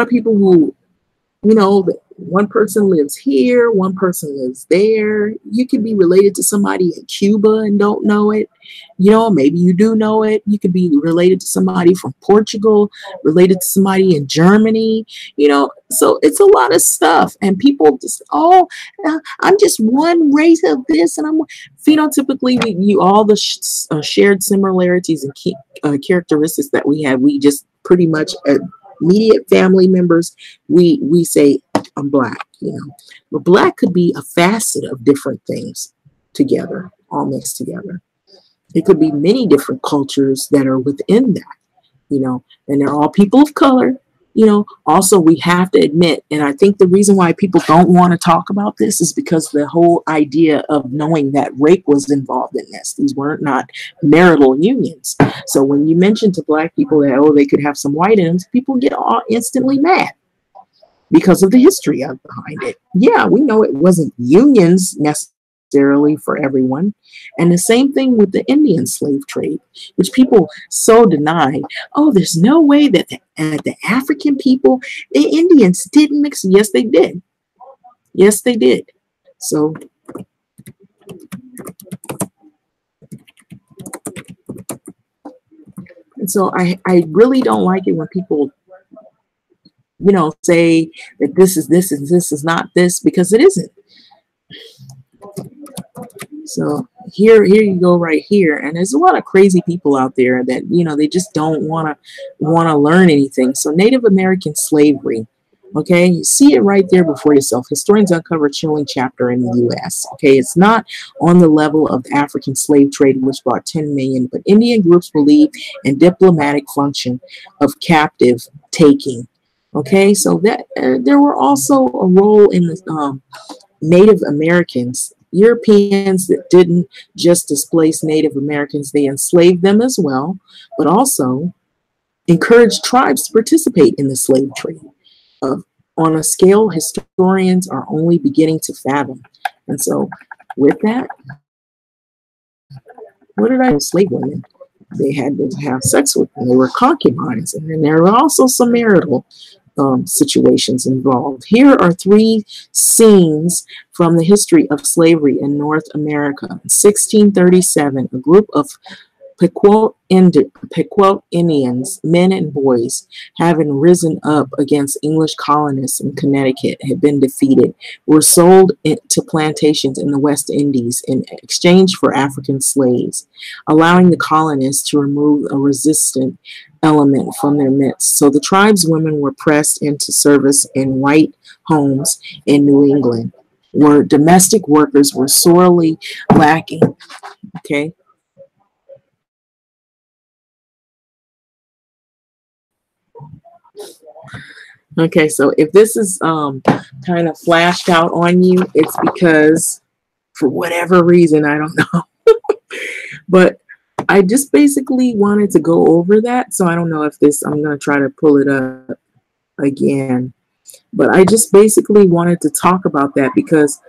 S1: people who, you know, one person lives here, one person lives there. You could be related to somebody in Cuba and don't know it. You know, maybe you do know it. You could be related to somebody from Portugal, related to somebody in Germany, you know. So it's a lot of stuff. And people just, oh, I'm just one race of this. And I'm phenotypically, you all the shared similarities and characteristics that we have, we just pretty much immediate family members, we say, I'm black, you know. But black could be a facet of different things together, all mixed together. It could be many different cultures that are within that, you know, and they're all people of color, you know. Also, we have to admit, and I think the reason why people don't want to talk about this is because the whole idea of knowing that rape was involved in this. These weren't not marital unions. So when you mention to black people that, oh, they could have some white in them, people get all instantly mad because of the history behind it. Yeah, we know it wasn't unions necessarily for everyone. And the same thing with the Indian slave trade, which people so deny. Oh, there's no way that the African people, the Indians didn't mix. Yes, they did. Yes, they did. So and so I really don't like it when people, you know, say that this is this and this is not this, because it isn't. So here you go right here. And there's a lot of crazy people out there that, you know, they just don't want to learn anything. So Native American slavery. Okay, you see it right there before yourself. Historians uncover a chilling chapter in the U.S. Okay, it's not on the level of the African slave trade, which brought 10 million, but Indian groups believe in diplomatic function of captive taking. Okay, so that there were also a role in the Native Americans, Europeans that didn't just displace Native Americans, they enslaved them as well, but also encouraged tribes to participate in the slave trade on a scale historians are only beginning to fathom. And so with that, what did I know? Slave women? They had to have sex with them. They were concubines, and then there were also some marital situations involved. Here are 3 scenes from the history of slavery in North America. In 1637, a group of Pequot Indians, men and boys, having risen up against English colonists in Connecticut, had been defeated, were sold to plantations in the West Indies in exchange for African slaves, allowing the colonists to remove a resistant element from their midst. So the tribe's women were pressed into service in white homes in New England, where domestic workers were sorely lacking. Okay. Okay, so if this is kind of flashed out on you, it's because for whatever reason, I don't know. But I just basically wanted to go over that. So I don't know if this, I'm going to try to pull it up again. But I just basically wanted to talk about that because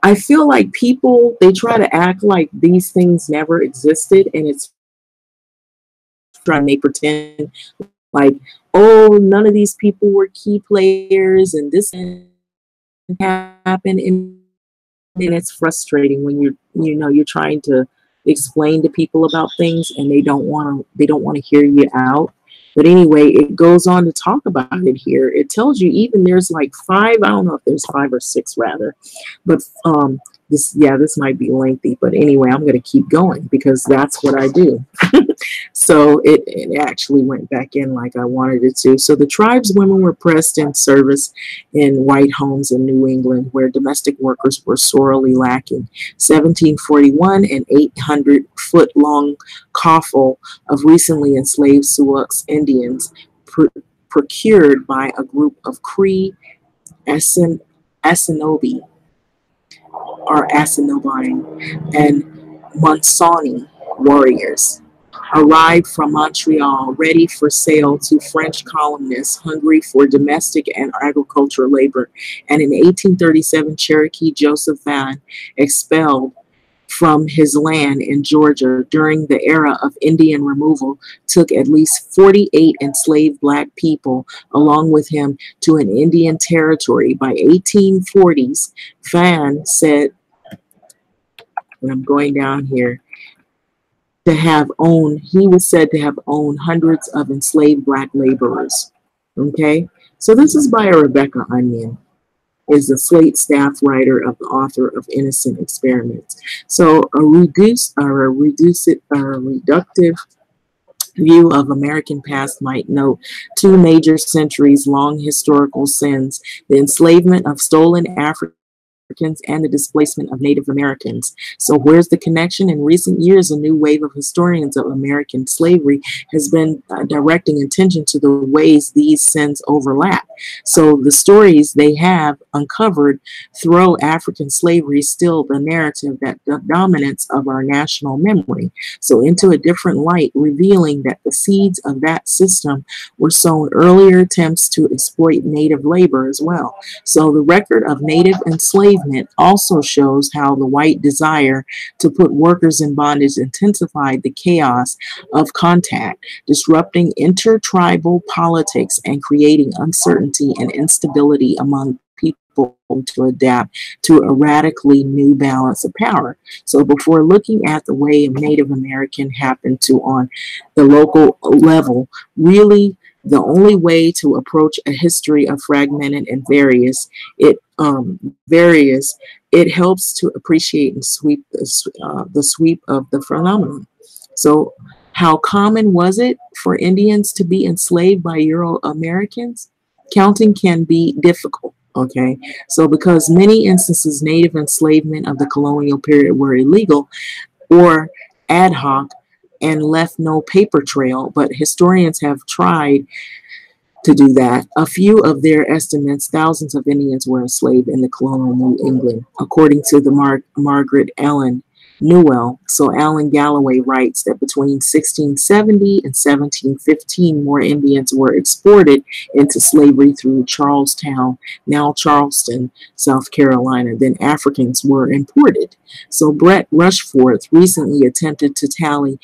S1: I feel like people, they try to act like these things never existed, and it's try and they pretend like, oh, none of these people were key players and this happened. And it's frustrating when you're trying to explain to people about things and they don't want to hear you out. But anyway, it goes on to talk about it here. It tells you even there's like five, I don't know if there's five or six rather, but this might be lengthy, but anyway, I'm going to keep going because that's what I do. So it actually went back in like I wanted it to. So the tribe's women were pressed in service in white homes in New England where domestic workers were sorely lacking. 1741, an 800-foot-long coffle of recently enslaved Sioux Indians procured by a group of Cree Assiniboine or Assiniboine and Monsoni warriors arrived from Montreal ready for sale to French colonists hungry for domestic and agricultural labor. And in 1837, Cherokee Joseph Van, expelled from his land in Georgia during the era of Indian removal, took at least 48 enslaved black people along with him to an Indian territory. By 1840s, Van said, and I'm going down here, he was said to have owned hundreds of enslaved black laborers. Okay, so this is by Rebecca Onion, is the Slate staff writer of the author of Innocent Experiments. So a reductive view of American past might note two major centuries-long historical sins: the enslavement of stolen Africans and the displacement of Native Americans. So where's the connection? In recent years, a new wave of historians of American slavery has been directing attention to the ways these sins overlap. So the stories they have uncovered throw African slavery still the narrative that the dominance of our national memory. So into a different light, revealing that the seeds of that system were sown earlier attempts to exploit Native labor as well. So the record of Native enslavement also shows how the white desire to put workers in bondage intensified the chaos of contact, disrupting intertribal politics and creating uncertainty and instability among people to adapt to a radically new balance of power. So before looking at the way Native American happened to on the local level, really the only way to approach a history of fragmented and various, it helps to appreciate and sweep the sweep of the phenomenon. So how common was it for Indians to be enslaved by Euro-Americans? Counting can be difficult. Okay, so because many instances Native enslavement of the colonial period were illegal or ad hoc and left no paper trail, but historians have tried to do that. A few of their estimates, thousands of Indians were enslaved in the colonial New England, according to the Margaret Ellen Newell. So Alan Galloway writes that between 1670 and 1715, more Indians were exported into slavery through Charlestown, now Charleston, South Carolina, than Africans were imported. So Brett Rushforth recently attempted to tally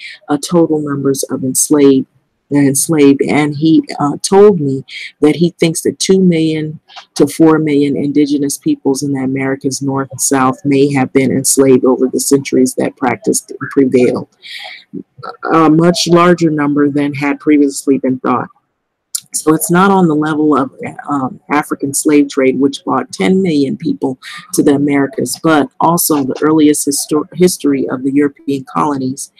S1: total numbers of enslaved, and he told me that he thinks that 2 million to 4 million indigenous peoples in the Americas North and South may have been enslaved over the centuries that practice prevailed, a much larger number than had previously been thought. So it's not on the level of African slave trade, which brought 10 million people to the Americas, but also the earliest history of the European colonies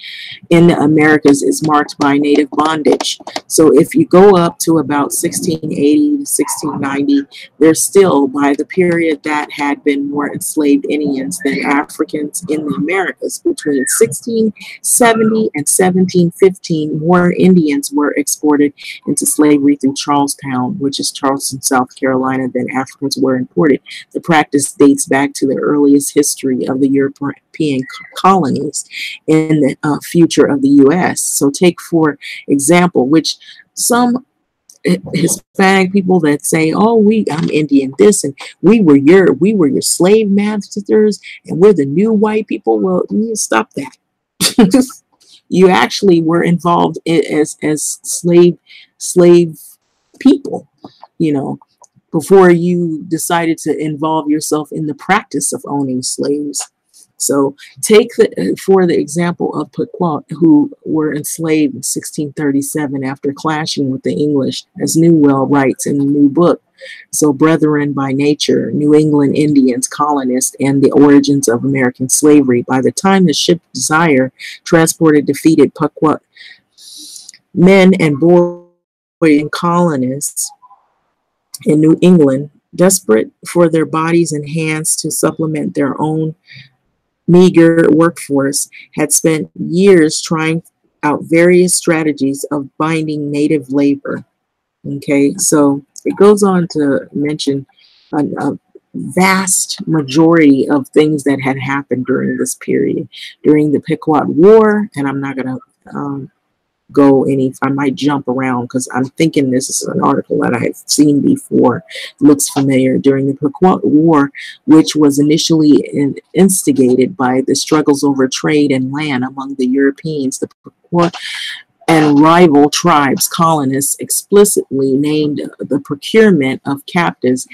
S1: in the Americas is marked by native bondage. So if you go up to about 1680 to 1690, there's still, by the period, that had been more enslaved Indians than Africans in the Americas. Between 1670 and 1715, more Indians were exported into slavery through Charlestown, which is Charleston, South Carolina, than Africans were imported. The practice dates back to the earliest history of the European colonies in the future of the U.S. So take, for example, which some Hispanic people that say, "Oh, I'm Indian this, and we were your slave masters, and we're the new white people." Well, you stop that. You actually were involved as slave people, you know, before you decided to involve yourself in the practice of owning slaves. So take for the example of Pequot, who were enslaved in 1637 after clashing with the English, as Newell writes in the new book. So brethren by nature, New England Indians, colonists, and the origins of American slavery. By the time the ship Desire transported defeated Pequot men and boys and colonists in New England, desperate for their bodies and hands to supplement their own meager workforce, had spent years trying out various strategies of binding native labor. Okay, so it goes on to mention a vast majority of things that had happened during this period, during the Pequot War, and I'm not going to go any, I might jump around because I'm thinking this is an article that I've seen before. It looks familiar. During the Pequot War, which was initially instigated by the struggles over trade and land among the Europeans, the Pequot and rival tribes, colonists explicitly named the procurement of captives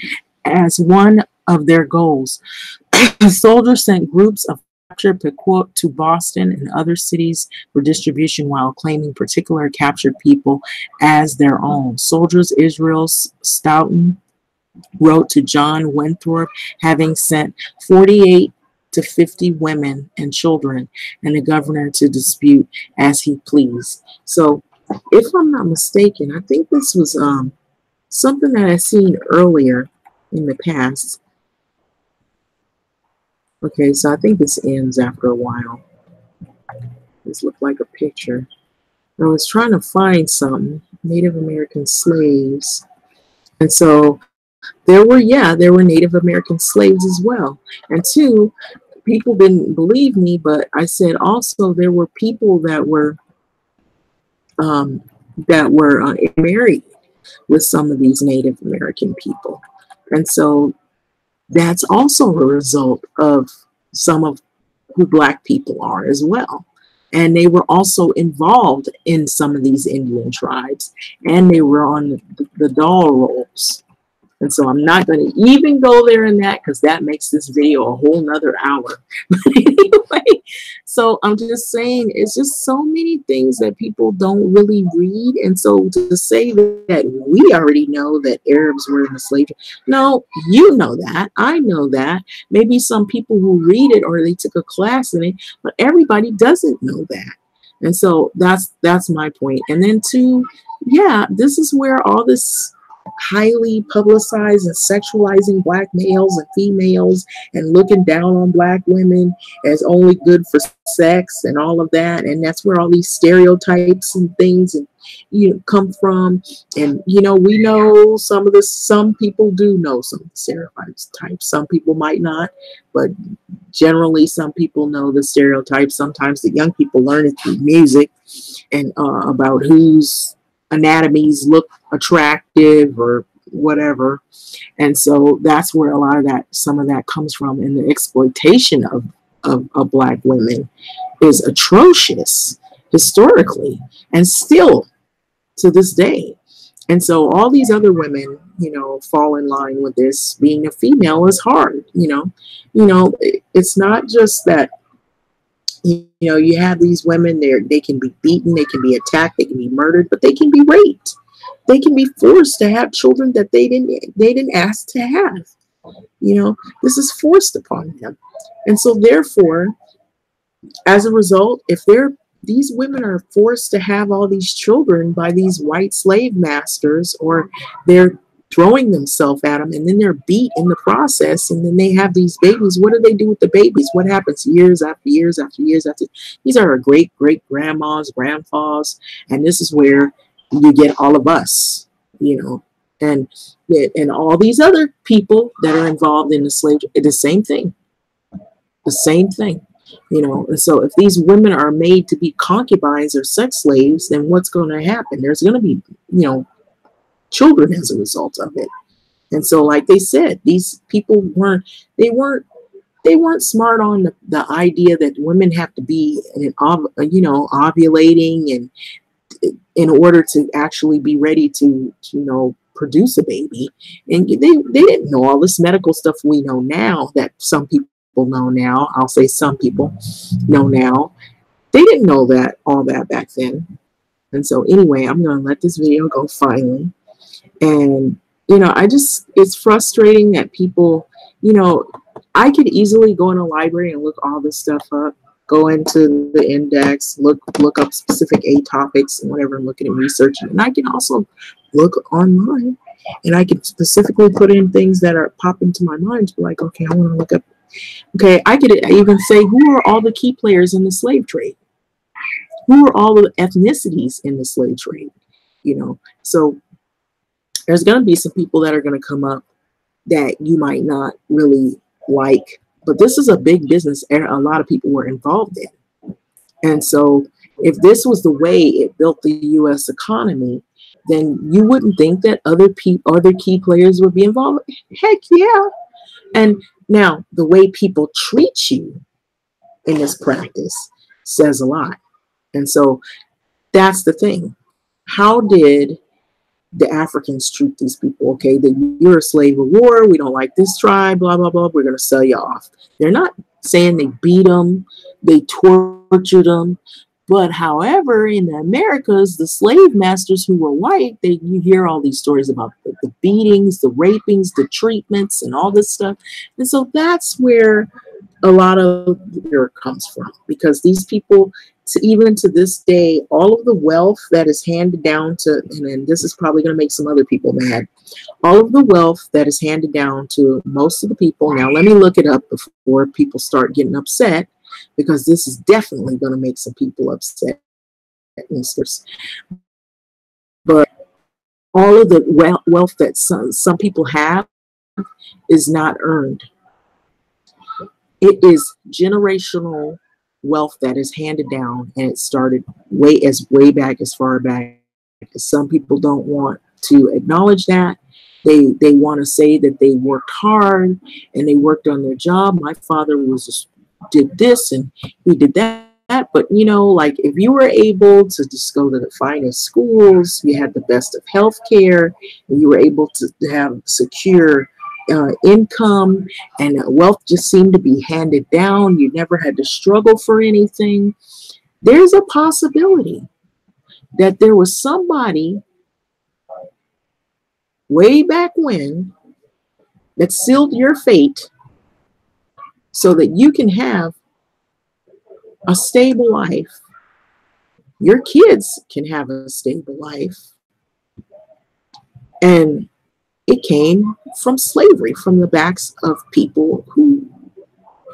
S1: as one of their goals. The soldiers sent groups of captured Pequot to Boston and other cities for distribution while claiming particular captured people as their own. Soldiers Israel Stoughton wrote to John Winthrop, having sent 48 to 50 women and children and the governor to dispute as he pleased. So if I'm not mistaken, I think this was something that I seen earlier in the past. Okay, so I think this ends after a while. This looked like a picture. I was trying to find some Native American slaves. And so there were Native American slaves as well. And two, people didn't believe me, but I said also there were people that were married with some of these Native American people. And so that's also a result of some of who Black people are as well. And they were also involved in some of these Indian tribes, and they were on the doll rolls. And so I'm not going to even go there in that because that makes this video a whole nother hour. But anyway, so I'm just saying it's just so many things that people don't really read. And so to say that we already know that Arabs were in the slave trade, no, you know that. I know that. Maybe some people who read it or they took a class in it, but everybody doesn't know that. And so that's my point. And then two, yeah, this is where all this highly publicized and sexualizing Black males and females and looking down on Black women as only good for sex and all of that, and that's where all these stereotypes and things and come from. And we know some people do know some stereotypes, some people might not, but generally some people know the stereotypes. Sometimes the young people learn it through music and about whose anatomies look attractive or whatever. And so that's where a lot of that, some of that comes from. And the exploitation of Black women is atrocious historically and still to this day. And so all these other women, fall in line with this. Being a female is hard, it's not just that, you have these women there, they can be beaten, they can be attacked, they can be murdered, but they can be raped. They can be forced to have children that they didn't ask to have. This is forced upon them. And so therefore, as a result, if these women are forced to have all these children by these white slave masters, or they're throwing themselves at them and then they're beat in the process, and then they have these babies, what do they do with the babies? What happens years after years after years after? These are our great grandmas, grandpas, and this is where you get all of us, and all these other people that are involved in the slave, the same thing. And so if these women are made to be concubines or sex slaves, then what's going to happen? There's going to be, children as a result of it. And so, like they said, these people weren't they weren't smart on the idea that women have to be, ovulating and in order to actually be ready to produce a baby. And they didn't know all this medical stuff we know now, that some people know now. I'll say some people know now. They didn't know that all that back then. And so anyway, I'm going to let this video go finally. And, it's frustrating that people, I could easily go in a library and look all this stuff up, go into the index, look up specific topics and whatever I'm looking at researching. And I can also look online and I can specifically put in things that are pop into my mind to be like, okay, I want to look up. Okay, I could even say, who are all the key players in the slave trade? Who are all the ethnicities in the slave trade? So there's going to be some people that are going to come up that you might not really like, but this is a big business and a lot of people were involved in. And so if this was the way it built the U.S. economy, then you wouldn't think that other key players would be involved. Heck yeah. And now the way people treat you in this practice says a lot. And so that's the thing. How did the Africans treat these people? Okay, that you're a slave of war. We don't like this tribe, blah, blah, blah. We're going to sell you off. They're not saying they beat them, they tortured them. But however, in the Americas, the slave masters who were white, you hear all these stories about the beatings, the rapings, the treatments, and all this stuff. And so that's where a lot of fear comes from, because these people, even to this day, all of the wealth that is handed down to, and this is probably going to make some other people mad, all of the wealth that is handed down to most of the people. Now, let me look it up before people start getting upset, because this is definitely going to make some people upset. But all of the wealth that some people have is not earned. It is generational wealth that is handed down, and it started way back, as far back as some people don't want to acknowledge that. They want to say that they worked hard and they worked on their job. My father did this and he did that. But like, if you were able to just go to the finest schools, you had the best of health care, and you were able to have secure income, and wealth just seemed to be handed down, you never had to struggle for anything, there's a possibility that there was somebody way back when that sealed your fate so that you can have a stable life. Your kids can have a stable life. And it came from slavery, from the backs of people who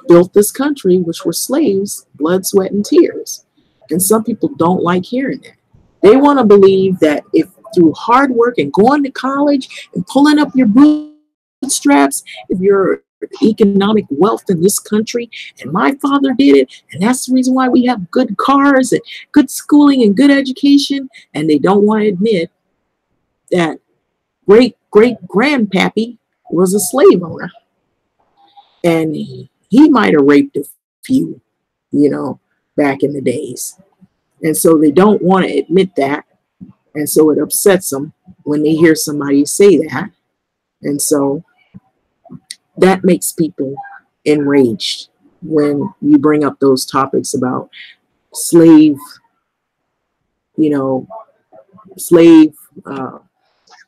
S1: built this country, which were slaves, blood, sweat, and tears. And some people don't like hearing that. They want to believe that if through hard work and going to college and pulling up your bootstraps, if you're economic wealth in this country, and my father did it, and that's the reason why we have good cars and good schooling and good education, and they don't want to admit that great-great-grandpappy was a slave owner. And he might have raped a few, back in the days. And so they don't want to admit that. And so it upsets them when they hear somebody say that. And so that makes people enraged when you bring up those topics about slave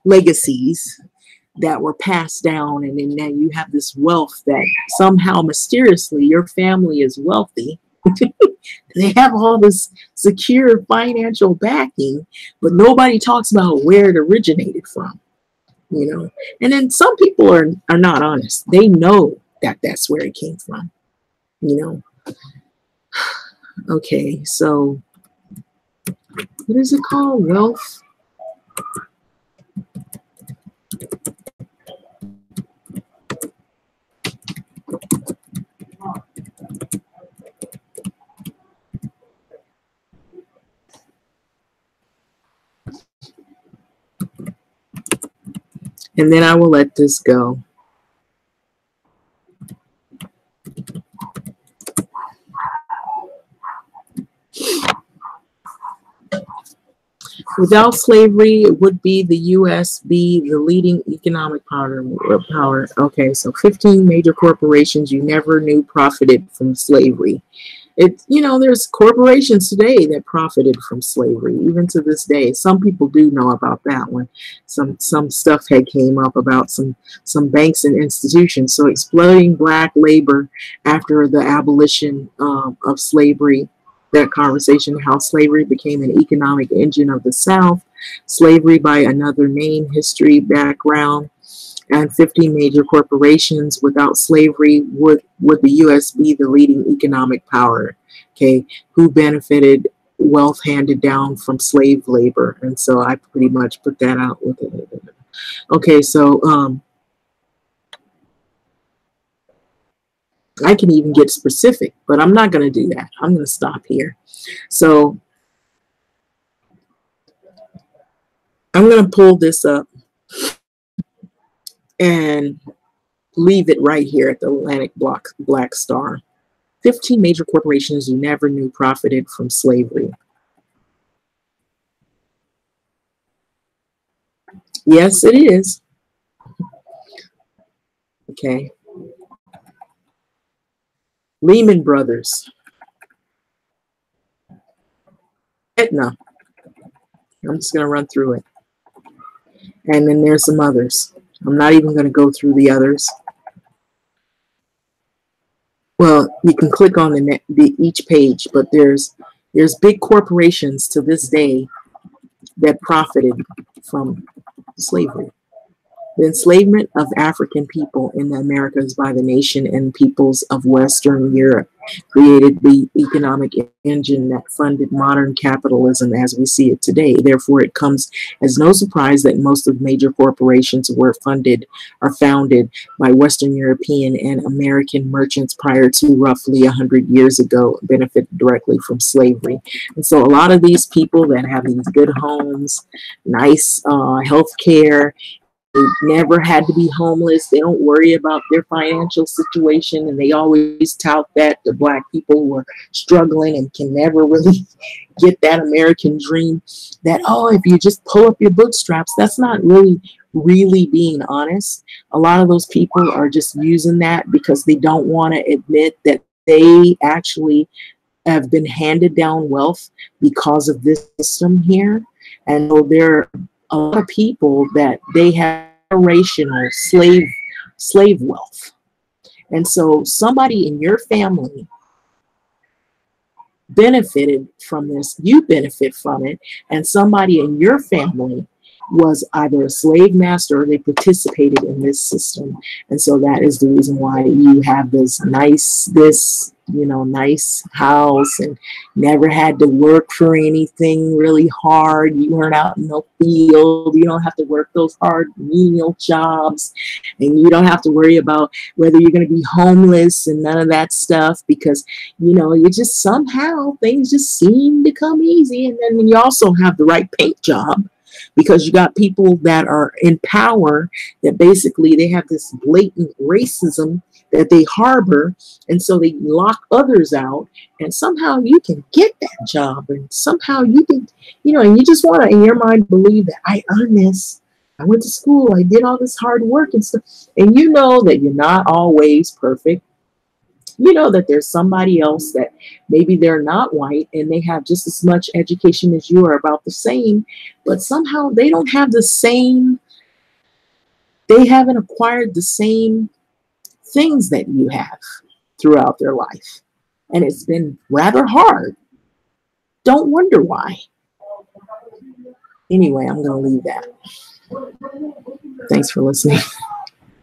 S1: legacies that were passed down, and then now you have this wealth that somehow mysteriously your family is wealthy. They have all this secure financial backing, but nobody talks about where it originated from, And then some people are not honest. They know that that's where it came from, Okay, so what is it called? Wealth. And then I will let this go. Without slavery, it would be the U.S. be the leading economic power. Okay, so 15 major corporations you never knew profited from slavery. There's corporations today that profited from slavery, even to this day. Some people do know about that one. Some stuff had came up about some banks and institutions. So exploiting black labor after the abolition of slavery, that conversation, how slavery became an economic engine of the South, slavery by another name, history, background, and 50 major corporations. Without slavery, would the U.S. be the leading economic power? Okay, who benefited wealth handed down from slave labor? And so I pretty much put that out with it. Okay, so I can even get specific, but I'm not going to do that. I'm going to stop here. So I'm going to pull this up and leave it right here at the Atlantic Black Star. 15 major corporations you never knew profited from slavery. Yes, it is. Okay. Lehman Brothers. Aetna. I'm just going to run through it. And then there's some others. I'm not even going to go through the others. Well, you can click on each page, but there's big corporations to this day that profited from slavery. The enslavement of African people in the Americas by the nation and peoples of Western Europe created the economic engine that funded modern capitalism as we see it today. Therefore, it comes as no surprise that most of major corporations were founded by Western European and American merchants prior to roughly 100 years ago, benefited directly from slavery. And so a lot of these people that have these good homes, nice health care, they never had to be homeless. They don't worry about their financial situation, and they always tout that the black people who are struggling and can never really get that American dream. That, oh, if you just pull up your bootstraps, that's not really being honest. A lot of those people are just using that because they don't want to admit that they actually have been handed down wealth because of this system here. And so there a lot of people that they have generational slave wealth. And so somebody in your family benefited from this, you benefit from it, and somebody in your family was either a slave master or they participated in this system. And so that is the reason why you have this nice house and never had to work for anything really hard. You weren't out in the field. You don't have to work those hard menial jobs, and you don't have to worry about whether you're going to be homeless and none of that stuff, because you just somehow things just seem to come easy. And then you also have the right paint job, because you got people that are in power that basically they have this blatant racism that they harbor, and so they lock others out, and somehow you can get that job, and somehow you can, and you just want to, in your mind, believe that I earned this. I went to school, I did all this hard work and stuff, and you know that you're not always perfect. You know that there's somebody else that maybe they're not white and they have just as much education as you, are about the same, but somehow they don't have the same, they haven't acquired the same things that you have throughout their life. And it's been rather hard. Don't wonder why. Anyway, I'm going to leave that. Thanks for listening.